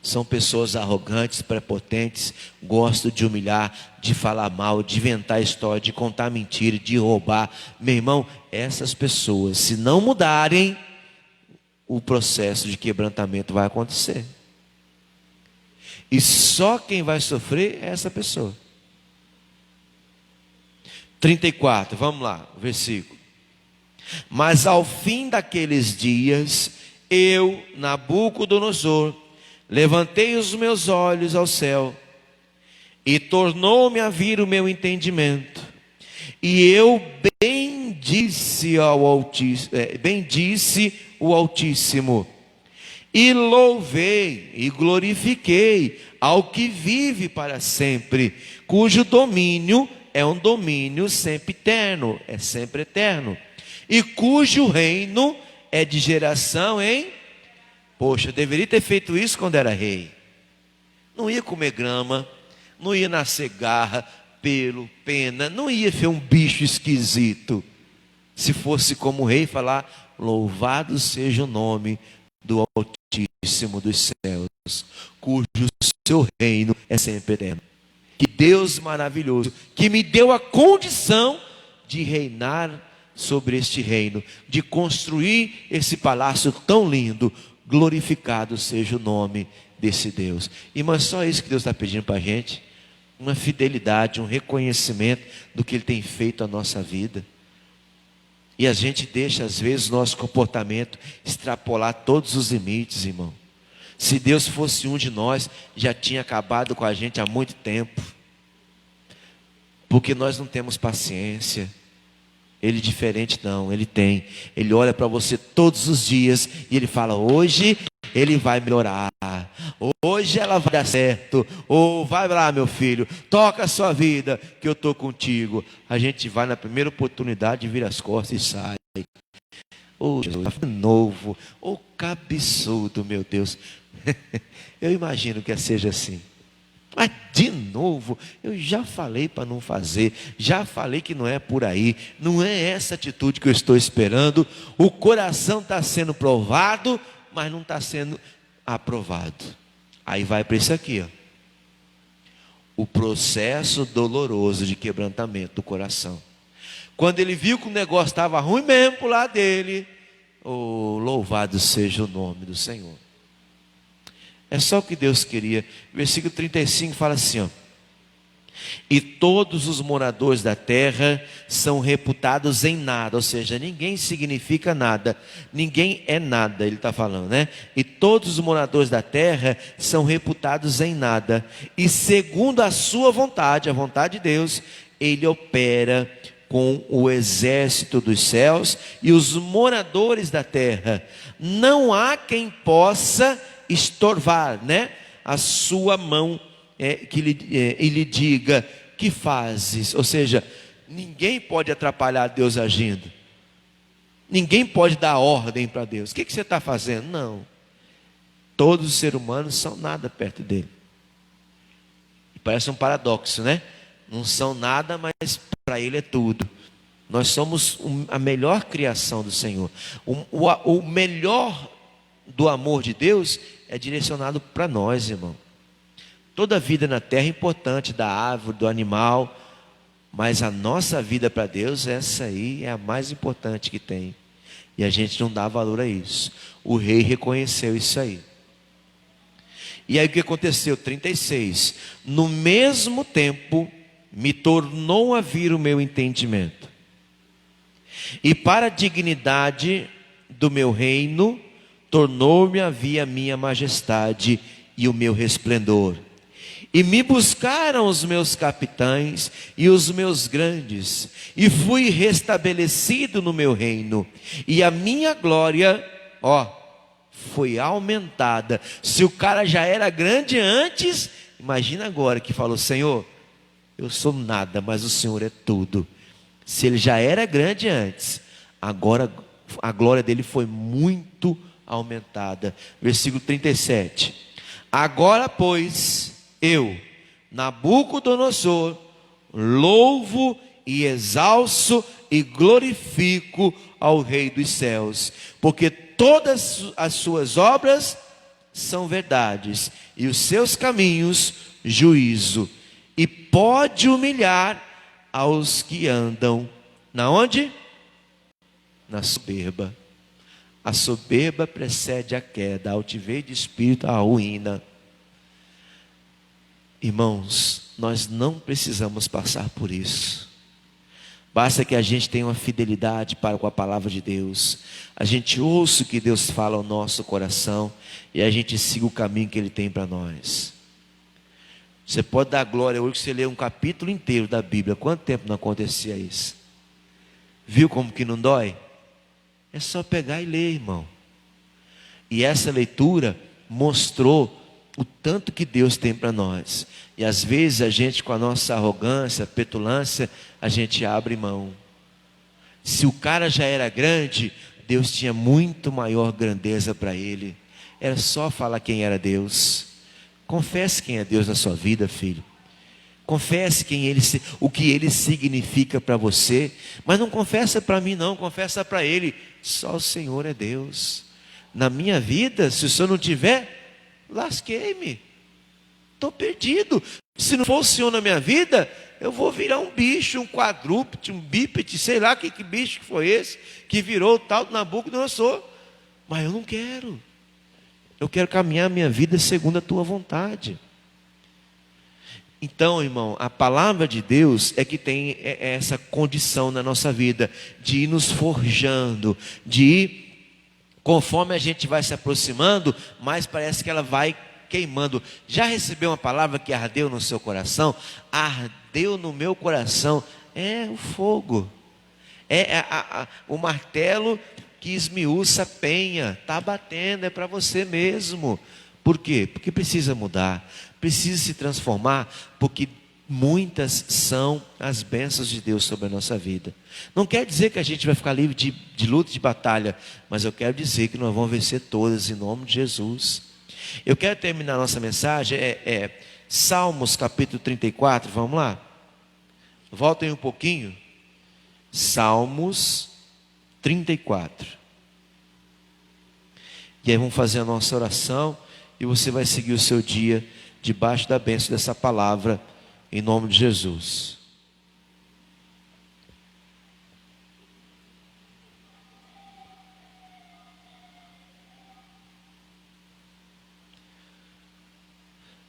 São pessoas arrogantes, prepotentes, gostam de humilhar, de falar mal, de inventar história, de contar mentira, de roubar. Meu irmão, essas pessoas, se não mudarem, o processo de quebrantamento vai acontecer. E só quem vai sofrer é essa pessoa. 34, vamos lá, versículo. Mas ao fim daqueles dias, eu, Nabucodonosor, levantei os meus olhos ao céu, e tornou-me a vir o meu entendimento, e eu bendisse o Altíssimo, e louvei e glorifiquei ao que vive para sempre, cujo domínio é um domínio sempre eterno, é sempre eterno, e cujo reino é de geração em... Poxa, eu deveria ter feito isso quando era rei. Não ia comer grama, não ia nascer garra, pelo, pena, não ia ser um bicho esquisito. Se fosse como rei falar: louvado seja o nome do Altíssimo dos céus, cujo seu reino é sempre eterno. Que Deus maravilhoso, que me deu a condição de reinar sobre este reino, de construir esse palácio tão lindo. Glorificado seja o nome desse Deus. Irmão, é só isso que Deus está pedindo para a gente. Uma fidelidade, um reconhecimento do que Ele tem feito à nossa vida. E a gente deixa, às vezes, o nosso comportamento extrapolar todos os limites, irmão. Se Deus fosse um de nós, já tinha acabado com a gente há muito tempo. Porque nós não temos paciência. Ele diferente não, ele tem. Ele olha para você todos os dias e ele fala: hoje ele vai melhorar. Hoje ela vai dar certo. Ou vai lá, meu filho, toca a sua vida que eu estou contigo. A gente vai na primeira oportunidade, vira as costas e sai. Oh, Jesus, novo. Oh, cabeçudo, meu Deus. Eu imagino que seja assim. Mas de novo, eu já falei para não fazer, já falei que não é por aí, não é essa atitude que eu estou esperando. O coração está sendo provado, mas não está sendo aprovado. Aí vai para isso aqui, ó. O processo doloroso de quebrantamento do coração. Quando ele viu que o negócio estava ruim mesmo para o lado dele, oh, louvado seja o nome do Senhor. É só o que Deus queria. Versículo 35 fala assim, ó: e todos os moradores da terra são reputados em nada. Ou seja, ninguém significa nada, ninguém é nada, ele está falando, né? E todos os moradores da terra são reputados em nada. E segundo a sua vontade, a vontade de Deus, ele opera com o exército dos céus e os moradores da terra. Não há quem possa estorvar, né, a sua mão, e lhe diga: que fazes? Ou seja, ninguém pode atrapalhar Deus agindo, ninguém pode dar ordem para Deus. O que você está fazendo? Não, todos os seres humanos são nada perto dele. Parece um paradoxo, né? Não são nada, mas para ele é tudo. Nós somos a melhor criação do Senhor. O melhor do amor de Deus é direcionado para nós, irmão. Toda vida na terra é importante, da árvore, do animal, mas a nossa vida para Deus, essa aí é a mais importante que tem. E a gente não dá valor a isso. O rei reconheceu isso aí. E aí o que aconteceu? 36. No mesmo tempo, me tornou a vir o meu entendimento. E para a dignidade do meu reino, tornou-me a vir a minha majestade e o meu resplendor. E me buscaram os meus capitães e os meus grandes, e fui restabelecido no meu reino. E a minha glória, foi aumentada. Se o cara já era grande antes, imagina agora que falou: Senhor, eu sou nada, mas o Senhor é tudo. Se ele já era grande antes, agora a glória dele foi muito aumentada. Versículo 37. Agora, pois, eu, Nabucodonosor, louvo e exalço e glorifico ao Rei dos céus, porque todas as suas obras são verdades, e os seus caminhos juízo, e pode humilhar aos que andam, na onde? Na soberba. A soberba precede a queda, a altivez de espírito, a ruína. Irmãos, nós não precisamos passar por isso. Basta que a gente tenha uma fidelidade para com a palavra de Deus. A gente ouça o que Deus fala ao nosso coração e a gente siga o caminho que Ele tem para nós. Você pode dar glória hoje que você lê um capítulo inteiro da Bíblia. Quanto tempo não acontecia isso? Viu como que não dói? É só pegar e ler, irmão. E essa leitura mostrou o tanto que Deus tem para nós. E às vezes a gente, com a nossa arrogância, petulância, a gente abre mão. Se o cara já era grande, Deus tinha muito maior grandeza para ele. Era só falar quem era Deus. Confesse quem é Deus na sua vida, filho. Confesse o que Ele significa para você. Mas não confessa para mim não, confessa para Ele. Só o Senhor é Deus. Na minha vida, se o Senhor não tiver, lasquei-me. Estou perdido. Se não for o Senhor na minha vida, eu vou virar um bicho, um quadrúpede, um bípede, sei lá que bicho que foi esse, que virou o tal do Nabucodonosor. Mas eu não quero. Eu quero caminhar a minha vida segundo a tua vontade. Então, irmão, a palavra de Deus é que tem essa condição na nossa vida, de ir nos forjando, de ir, conforme a gente vai se aproximando, mais parece que ela vai queimando. Já recebeu uma palavra que ardeu no seu coração? Ardeu no meu coração. É o fogo, o martelo que esmiuça a penha, está batendo, é para você mesmo. Por quê? Porque precisa mudar, precisa se transformar, porque muitas são as bênçãos de Deus sobre a nossa vida. Não quer dizer que a gente vai ficar livre de luta e de batalha, mas eu quero dizer que nós vamos vencer todas em nome de Jesus. Eu quero terminar nossa mensagem, Salmos capítulo 34, vamos lá? Voltem um pouquinho. Salmos 34. E aí vamos fazer a nossa oração e você vai seguir o seu dia debaixo da bênção dessa palavra, em nome de Jesus.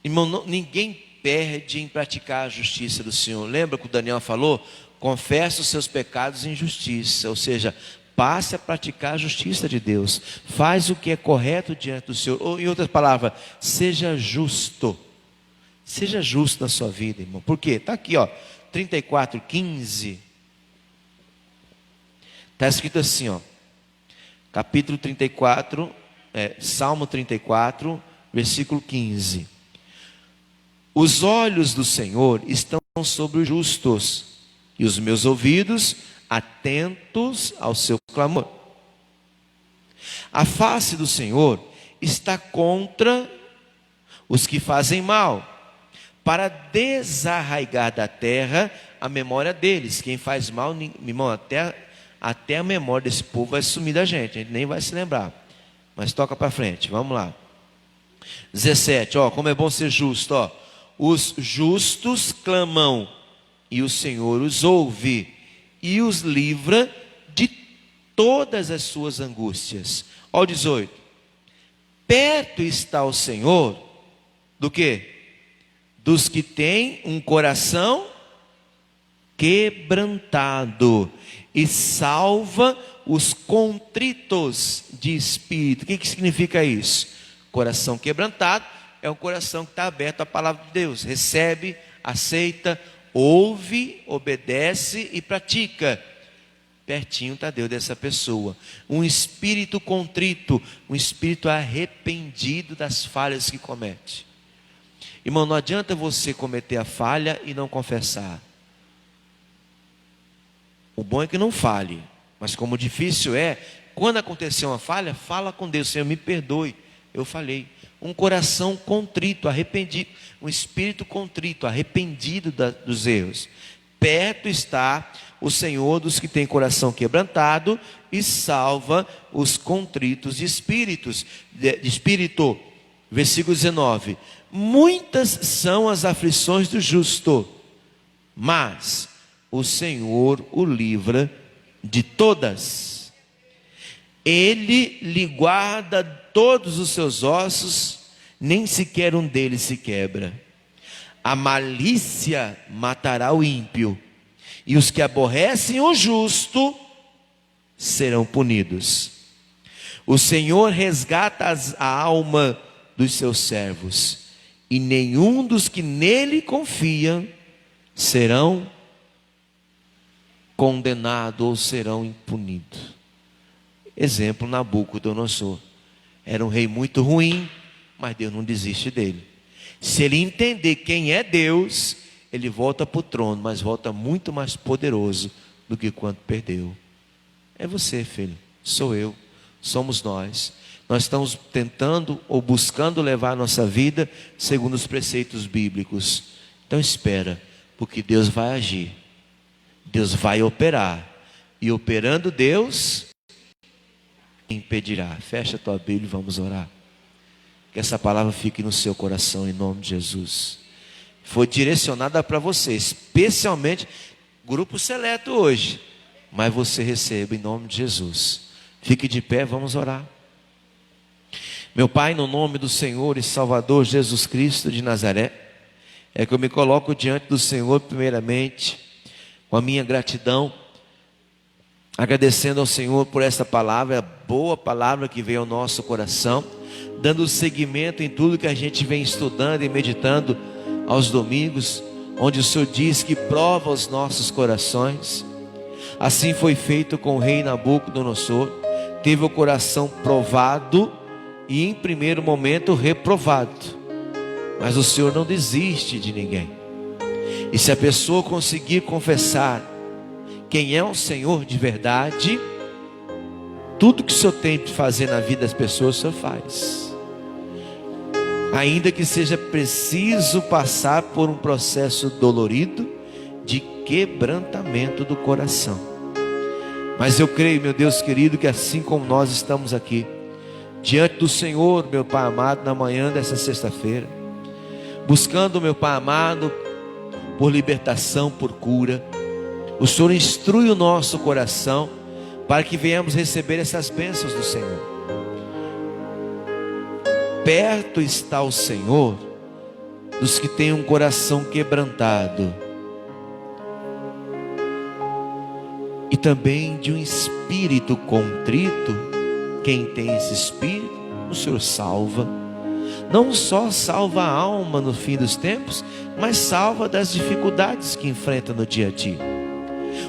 Irmão, ninguém perde em praticar a justiça do Senhor. Lembra que o Daniel falou? Confessa os seus pecados em justiça, ou seja, passe a praticar a justiça de Deus. Faz o que é correto diante do Senhor. Ou, em outras palavras, seja justo. Seja justo na sua vida, irmão. Por quê? Está aqui, 34:15. Está escrito assim, capítulo 34, Salmo 34, versículo 15. Os olhos do Senhor estão sobre os justos, e os meus ouvidos atentos ao seu clamor. A face do Senhor está contra os que fazem mal, para desarraigar da terra a memória deles. Quem faz mal, irmão, até a memória desse povo vai sumir da gente, a gente nem vai se lembrar. Mas toca para frente, vamos lá. 17, como é bom ser justo, os justos clamam, e o Senhor os ouve, e os livra de todas as suas angústias. 18, perto está o Senhor, do quê? Dos que têm um coração quebrantado, e salva os contritos de espírito. O que significa isso? Coração quebrantado é um coração que está aberto à palavra de Deus, recebe, aceita, ouve, obedece e pratica. Pertinho está Deus dessa pessoa. Um espírito contrito, um espírito arrependido das falhas que comete. Irmão, não adianta você cometer a falha e não confessar. O bom é que não fale, mas como difícil é, quando acontecer uma falha, fala com Deus: Senhor, me perdoe, eu falhei. Um coração contrito, arrependido, um espírito contrito, arrependido dos erros. Perto está o Senhor dos que têm coração quebrantado, e salva os contritos de espírito. Versículo 19. Muitas são as aflições do justo, mas o Senhor o livra de todas. Ele lhe guarda todos os seus ossos, nem sequer um deles se quebra. A malícia matará o ímpio, e os que aborrecem o justo serão punidos. O Senhor resgata a alma dos seus servos, e nenhum dos que nele confiam serão condenados ou serão impunidos. Exemplo, Nabucodonosor. Era um rei muito ruim, mas Deus não desiste dele. Se ele entender quem é Deus, ele volta para o trono, mas volta muito mais poderoso do que quando perdeu. É você, filho, sou eu, somos nós. Nós estamos tentando ou buscando levar a nossa vida segundo os preceitos bíblicos. Então espera, porque Deus vai agir, Deus vai operar, e operando Deus impedirá. Fecha a tua Bíblia e vamos orar. Que essa palavra fique no seu coração em nome de Jesus. Foi direcionada para você, especialmente grupo seleto hoje, mas você receba em nome de Jesus. Fique de pé, vamos orar. Meu Pai, no nome do Senhor e Salvador Jesus Cristo de Nazaré, é que eu me coloco diante do Senhor primeiramente, com a minha gratidão, agradecendo ao Senhor por essa palavra, boa palavra que veio ao nosso coração, dando seguimento em tudo que a gente vem estudando e meditando aos domingos, onde o Senhor diz que prova os nossos corações. Assim foi feito com o rei Nabucodonosor, teve o coração provado e em primeiro momento reprovado, mas o Senhor não desiste de ninguém. E se a pessoa conseguir confessar quem é o Senhor de verdade, tudo que o Senhor tem de fazer na vida das pessoas, o Senhor faz, ainda que seja preciso passar por um processo dolorido de quebrantamento do coração. Mas eu creio, meu Deus querido, que assim como nós estamos aqui diante do Senhor, meu Pai amado, na manhã dessa sexta-feira, buscando, meu Pai amado, por libertação, por cura, o Senhor instrui o nosso coração para que venhamos receber essas bênçãos do Senhor. Perto está o Senhor dos que têm um coração quebrantado e também de um espírito contrito. Quem tem esse espírito, o Senhor salva. Não só salva a alma no fim dos tempos, mas salva das dificuldades que enfrenta no dia a dia.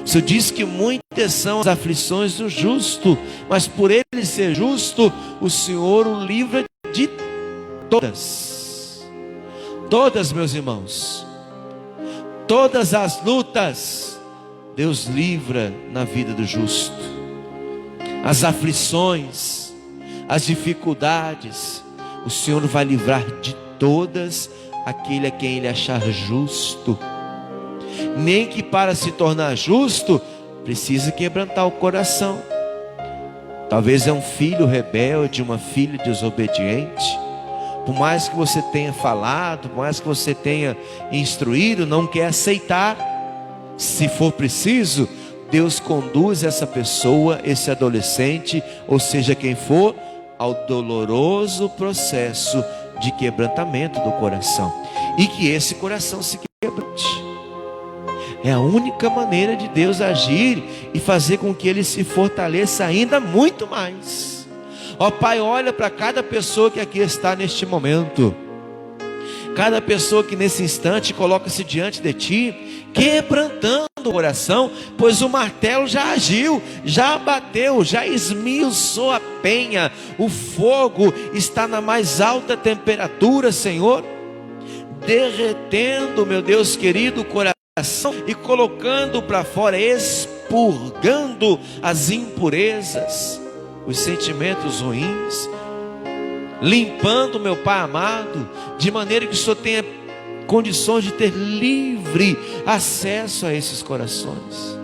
O Senhor diz que muitas são as aflições do justo, mas por ele ser justo, o Senhor o livra de todas. Todas, meus irmãos, todas as lutas, Deus livra na vida do justo. As aflições, as dificuldades, o Senhor vai livrar de todas aquele a quem ele achar justo. Nem que para se tornar justo precisa quebrantar o coração. Talvez é um filho rebelde, uma filha desobediente. Por mais que você tenha falado, por mais que você tenha instruído, não quer aceitar. Se for preciso, Deus conduz essa pessoa, esse adolescente, ou seja quem for, ao doloroso processo de quebrantamento do coração, e que esse coração se quebrante. É a única maneira de Deus agir e fazer com que ele se fortaleça ainda muito mais. Ó Pai, olha para cada pessoa que aqui está neste momento, cada pessoa que nesse instante coloca-se diante de Ti, quebrantando o coração, pois o martelo já agiu, já bateu, já esmiuçou a penha, o fogo está na mais alta temperatura, Senhor, derretendo, meu Deus querido, o coração e colocando para fora, expurgando as impurezas, os sentimentos ruins, limpando, meu Pai amado, de maneira que o Senhor tenha condições de ter livre acesso a esses corações.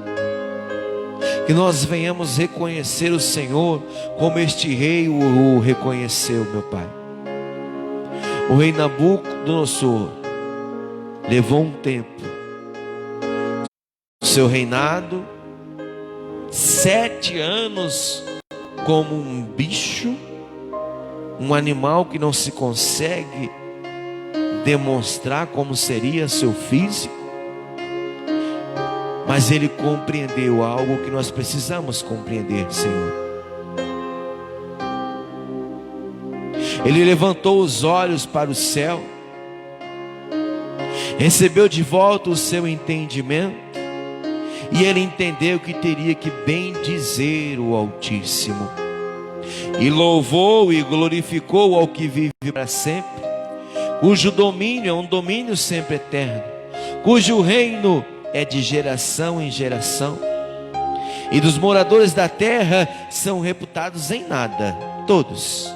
Que nós venhamos reconhecer o Senhor como este rei o reconheceu, meu Pai. O rei Nabucodonosor levou um tempo, seu reinado, 7 anos como um bicho, um animal que não se consegue demonstrar como seria seu físico, mas ele compreendeu algo que nós precisamos compreender, Senhor. Ele levantou os olhos para o céu, recebeu de volta o seu entendimento, e ele entendeu que teria que bendizer o Altíssimo, e louvou e glorificou ao que vive para sempre, cujo domínio é um domínio sempre eterno, cujo reino é de geração em geração, e dos moradores da terra são reputados em nada, todos,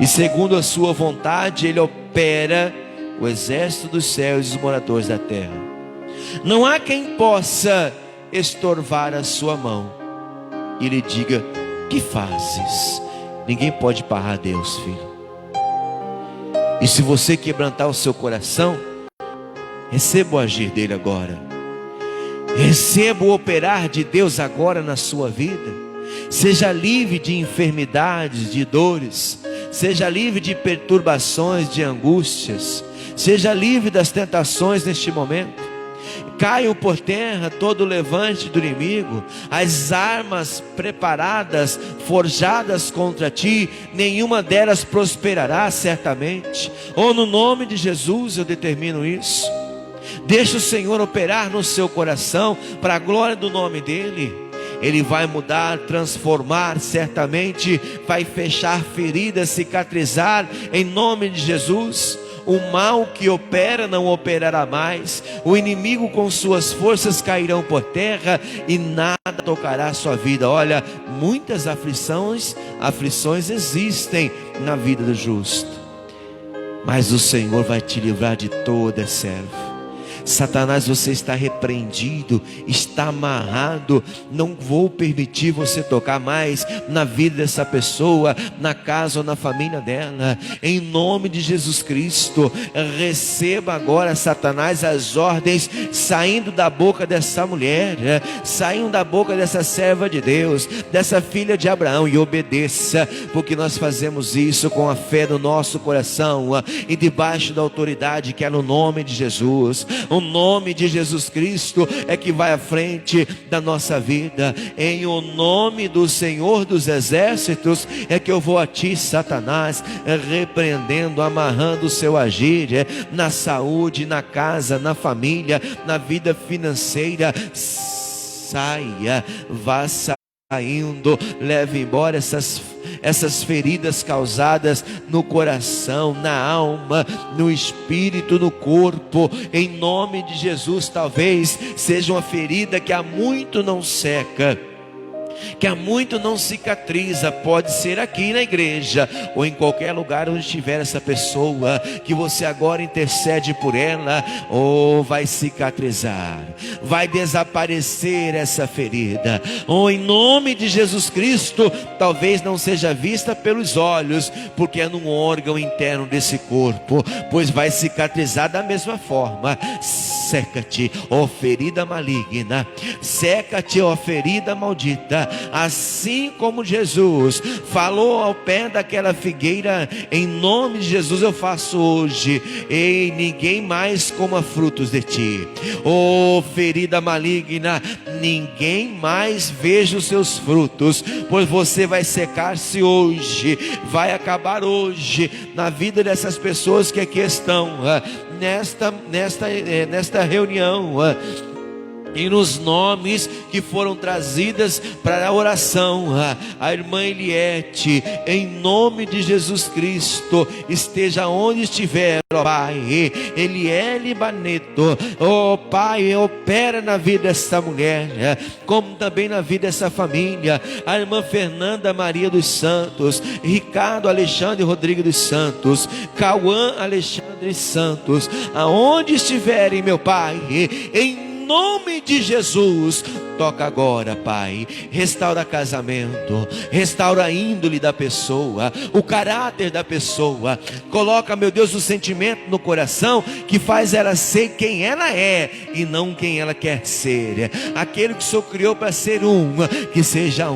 e segundo a sua vontade ele opera o exército dos céus e os moradores da terra. Não há quem possa estorvar a sua mão e lhe diga: que fazes? Ninguém pode parar Deus, filho. E se você quebrantar o seu coração, receba o agir dele agora, receba o operar de Deus agora na sua vida. Seja livre de enfermidades, de dores. Seja livre de perturbações, de angústias. Seja livre das tentações neste momento. Caiam por terra todo o levante do inimigo, as armas preparadas, forjadas contra ti, nenhuma delas prosperará certamente. Oh, no nome de Jesus eu determino isso. Deixa o Senhor operar no seu coração, para a glória do nome dEle. Ele vai mudar, transformar certamente, vai fechar feridas, cicatrizar em nome de Jesus. O mal que opera não operará mais. O inimigo com suas forças cairão por terra e nada tocará a sua vida. Olha, muitas aflições existem na vida do justo, mas o Senhor vai te livrar de toda serva. Satanás, você está repreendido, está amarrado. Não vou permitir você tocar mais na vida dessa pessoa, na casa ou na família dela. Em nome de Jesus Cristo, receba agora, Satanás, as ordens saindo da boca dessa mulher, saindo da boca dessa serva de Deus, dessa filha de Abraão, e obedeça, porque nós fazemos isso com a fé no nosso coração e debaixo da autoridade que é no nome de Jesus. O nome de Jesus Cristo é que vai à frente da nossa vida. Em o nome do Senhor dos Exércitos é que eu vou a ti, Satanás, repreendendo, amarrando o seu agir na saúde, na casa, na família, na vida financeira. Saia, vá saindo, leve embora essas feridas causadas no coração, na alma, no espírito, no corpo. Em nome de Jesus. Talvez seja uma ferida que há muito não seca, que há muito não cicatriza. Pode ser aqui na igreja ou em qualquer lugar onde estiver essa pessoa, que você agora intercede por ela. Ou vai cicatrizar, vai desaparecer essa ferida. Ou em nome de Jesus Cristo, talvez não seja vista pelos olhos, porque é num órgão interno desse corpo, pois vai cicatrizar da mesma forma. Seca-te, ó ferida maligna, seca-te, ó ferida maldita. Assim como Jesus falou ao pé daquela figueira, em nome de Jesus eu faço hoje. Ei, ninguém mais coma frutos de ti. Ó ferida maligna, ninguém mais veja os seus frutos, pois você vai secar-se hoje, vai acabar hoje na vida dessas pessoas que aqui estão nesta reunião, e nos nomes que foram trazidas para a oração. A irmã Eliette, em nome de Jesus Cristo, esteja onde estiver, ó Pai. Eliele Baneto, ó Pai, opera na vida dessa mulher, como também na vida dessa família. A irmã Fernanda Maria dos Santos, Ricardo Alexandre Rodrigues dos Santos, Cauã Alexandre Santos, aonde estiverem, meu Pai, em nome de Jesus, toca agora, Pai. Restaura casamento, restaura a índole da pessoa, o caráter da pessoa. Coloca, meu Deus, o sentimento no coração que faz ela ser quem ela é e não quem ela quer ser. Aquele que o Senhor criou para ser que seja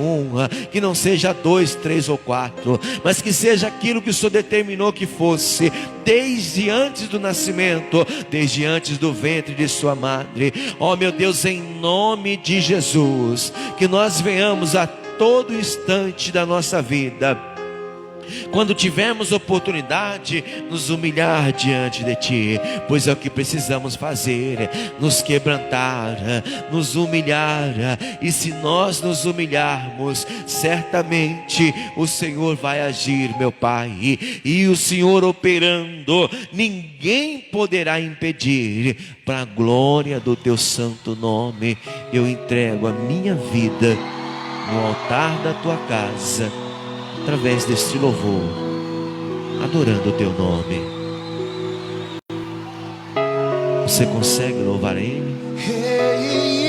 que não seja 2, 3 ou 4, mas que seja aquilo que o Senhor determinou que fosse, desde antes do nascimento, desde antes do ventre de sua madre. Ó meu Deus, em nome de Jesus, que nós venhamos a todo instante da nossa vida, quando tivermos oportunidade, nos humilhar diante de Ti, pois é o que precisamos fazer, nos quebrantar, nos humilhar. E se nós nos humilharmos, certamente o Senhor vai agir, meu Pai. E o Senhor operando, ninguém poderá impedir. Para a glória do Teu santo nome, eu entrego a minha vida no altar da Tua casa, através deste louvor, adorando o Teu nome. Você consegue louvar Ele?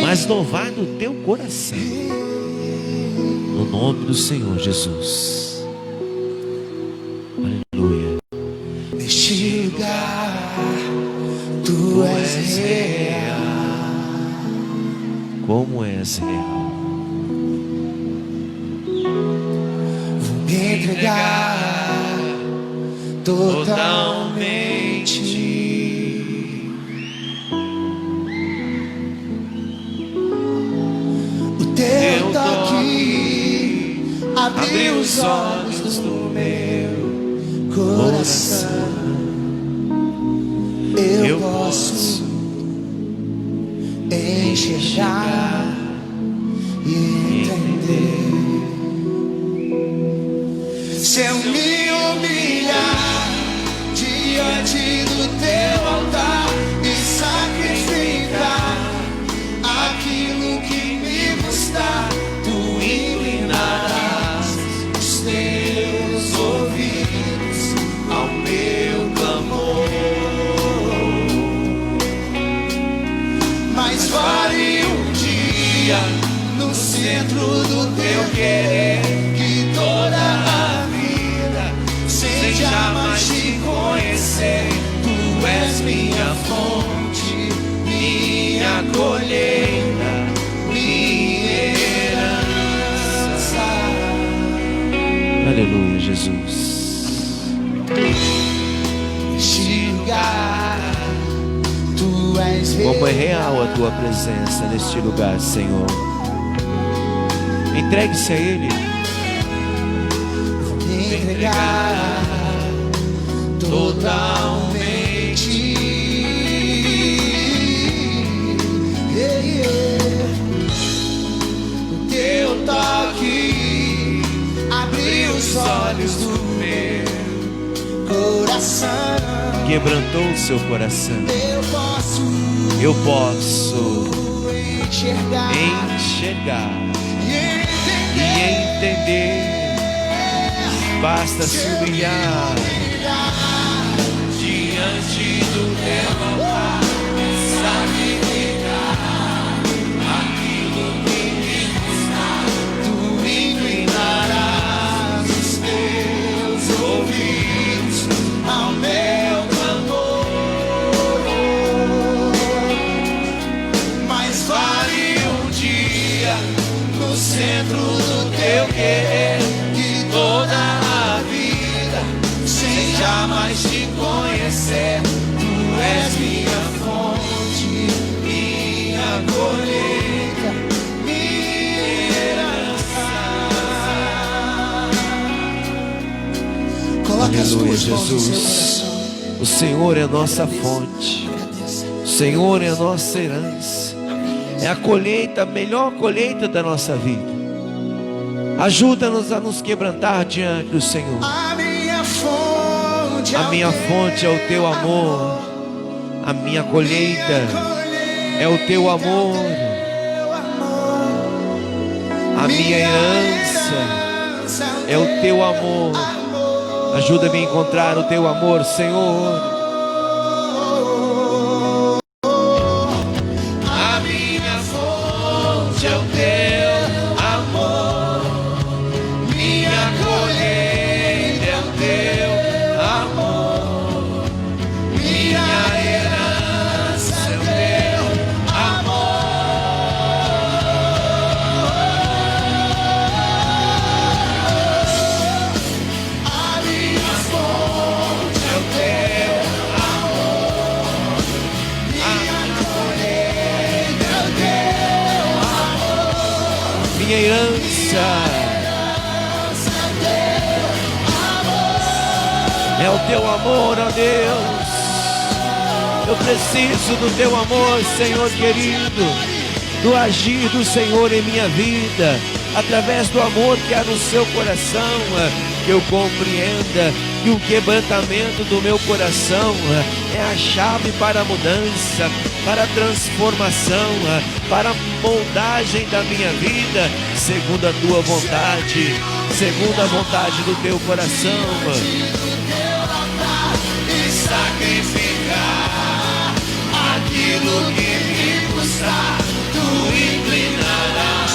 Mas louvar no teu coração, no nome do Senhor Jesus. Aleluia. Neste lugar Tu és real. Como és real. Me entregar totalmente. O teu toque abriu os olhos do meu coração. Eu posso enxergar e entender. Se eu me humilhar diante do teu altar e sacrificar aquilo que me custa, tu inclinarás os teus ouvidos ao meu clamor. Mas vale um dia no centro do teu querer, que toda a vida seja mais te conhecer. Tu és minha fonte, minha colheita, minha herança. Aleluia, Jesus. Neste lugar, tu és real. Como é real a tua presença neste lugar, Senhor. Entregue-se a Ele. Vou me entregar totalmente. O teu toque abriu os olhos do meu coração. Quebrantou o seu coração. Eu Eu posso enxergar enxergar e e entender. Basta se humilhar diante do teu altar, sacrificar aquilo que me custa. Tu inclinarás os teus ouvidos ao meu clamor. Mas vale um dia no centro do teu querer, que toda a vida seja mais te conhecer. Tu és minha fonte, minha colheita, minha herança. Coloque as Aleluia, tuas mãos no seu Jesus. coração. O Senhor é a nossa fonte. O Senhor é a nossa herança. É a colheita, a melhor colheita da nossa vida. Ajuda-nos a nos quebrantar diante do Senhor. A minha fonte é o teu amor. A minha colheita é o teu amor. A minha herança é o teu amor. Ajuda-me a encontrar o teu amor, Senhor. A minha fonte é o teu amor. Minha colheita é o teu amor. Minha herança é o teu amor. A minha fonte é o teu amor. Minha colheita é o teu amor. Minha herança é o teu amor, ó Deus. Eu preciso do teu amor, Senhor querido, do agir do Senhor em minha vida, através do amor que há no seu coração, que eu compreenda que o quebrantamento do meu coração é a chave para a mudança, para a transformação, para a moldagem da minha vida, segundo a tua vontade, segundo a vontade do teu coração. E sacrificar aquilo que me custa, tu inclinarás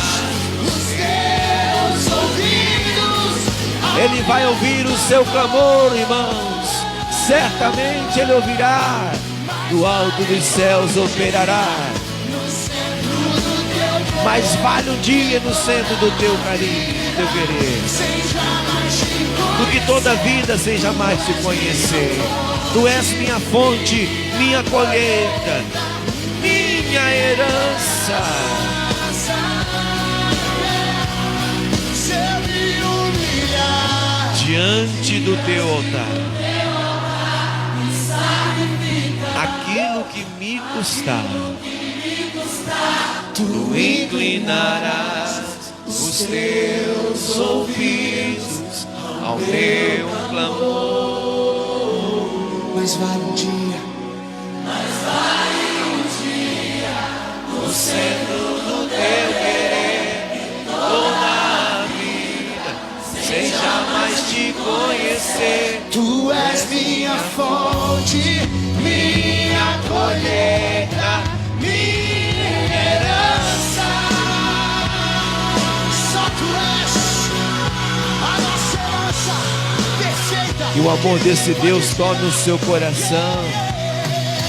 os teus ouvidos. Ele vai ouvir o seu clamor, irmãos. Certamente Ele ouvirá. Do alto dos céus operará. Mas vale um dia no centro do teu carinho, do teu querer. Sem jamais te do que toda a vida sem jamais te conhecer. Tu és minha fonte, minha colheita, minha herança. Se eu me humilhar Diante do teu altar, aquilo que me custar, tu inclinarás os teus ouvidos ao meu clamor. Mas vale um dia No centro do teu querer, toda a vida, sem jamais te conhecer. Tu és minha fonte, minha colheita, minha herança. Só tu és a nossa herança perfeita. Que o amor desse Deus tome o seu coração.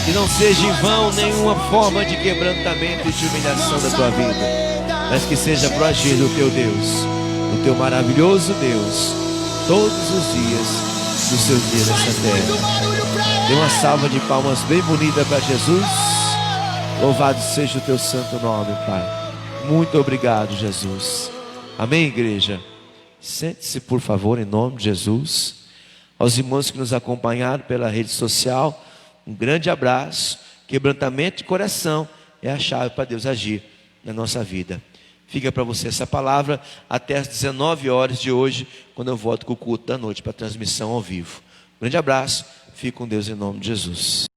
Que não seja em vão nenhuma forma de quebrantamento e de humilhação da tua vida, mas que seja pro agir do teu Deus, do teu maravilhoso Deus, todos os dias dos seus dias nessa terra. Dê uma salva de palmas bem bonita para Jesus. Louvado seja o teu santo nome, Pai. Muito obrigado, Jesus. Amém, igreja? Sente-se, por favor, em nome de Jesus. Aos irmãos que nos acompanharam pela rede social, um grande abraço. Quebrantamento de coração é a chave para Deus agir na nossa vida. Fica para você essa palavra até às 19 horas de hoje, quando eu volto com o culto da noite para a transmissão ao vivo. Um grande abraço, fique com Deus em nome de Jesus.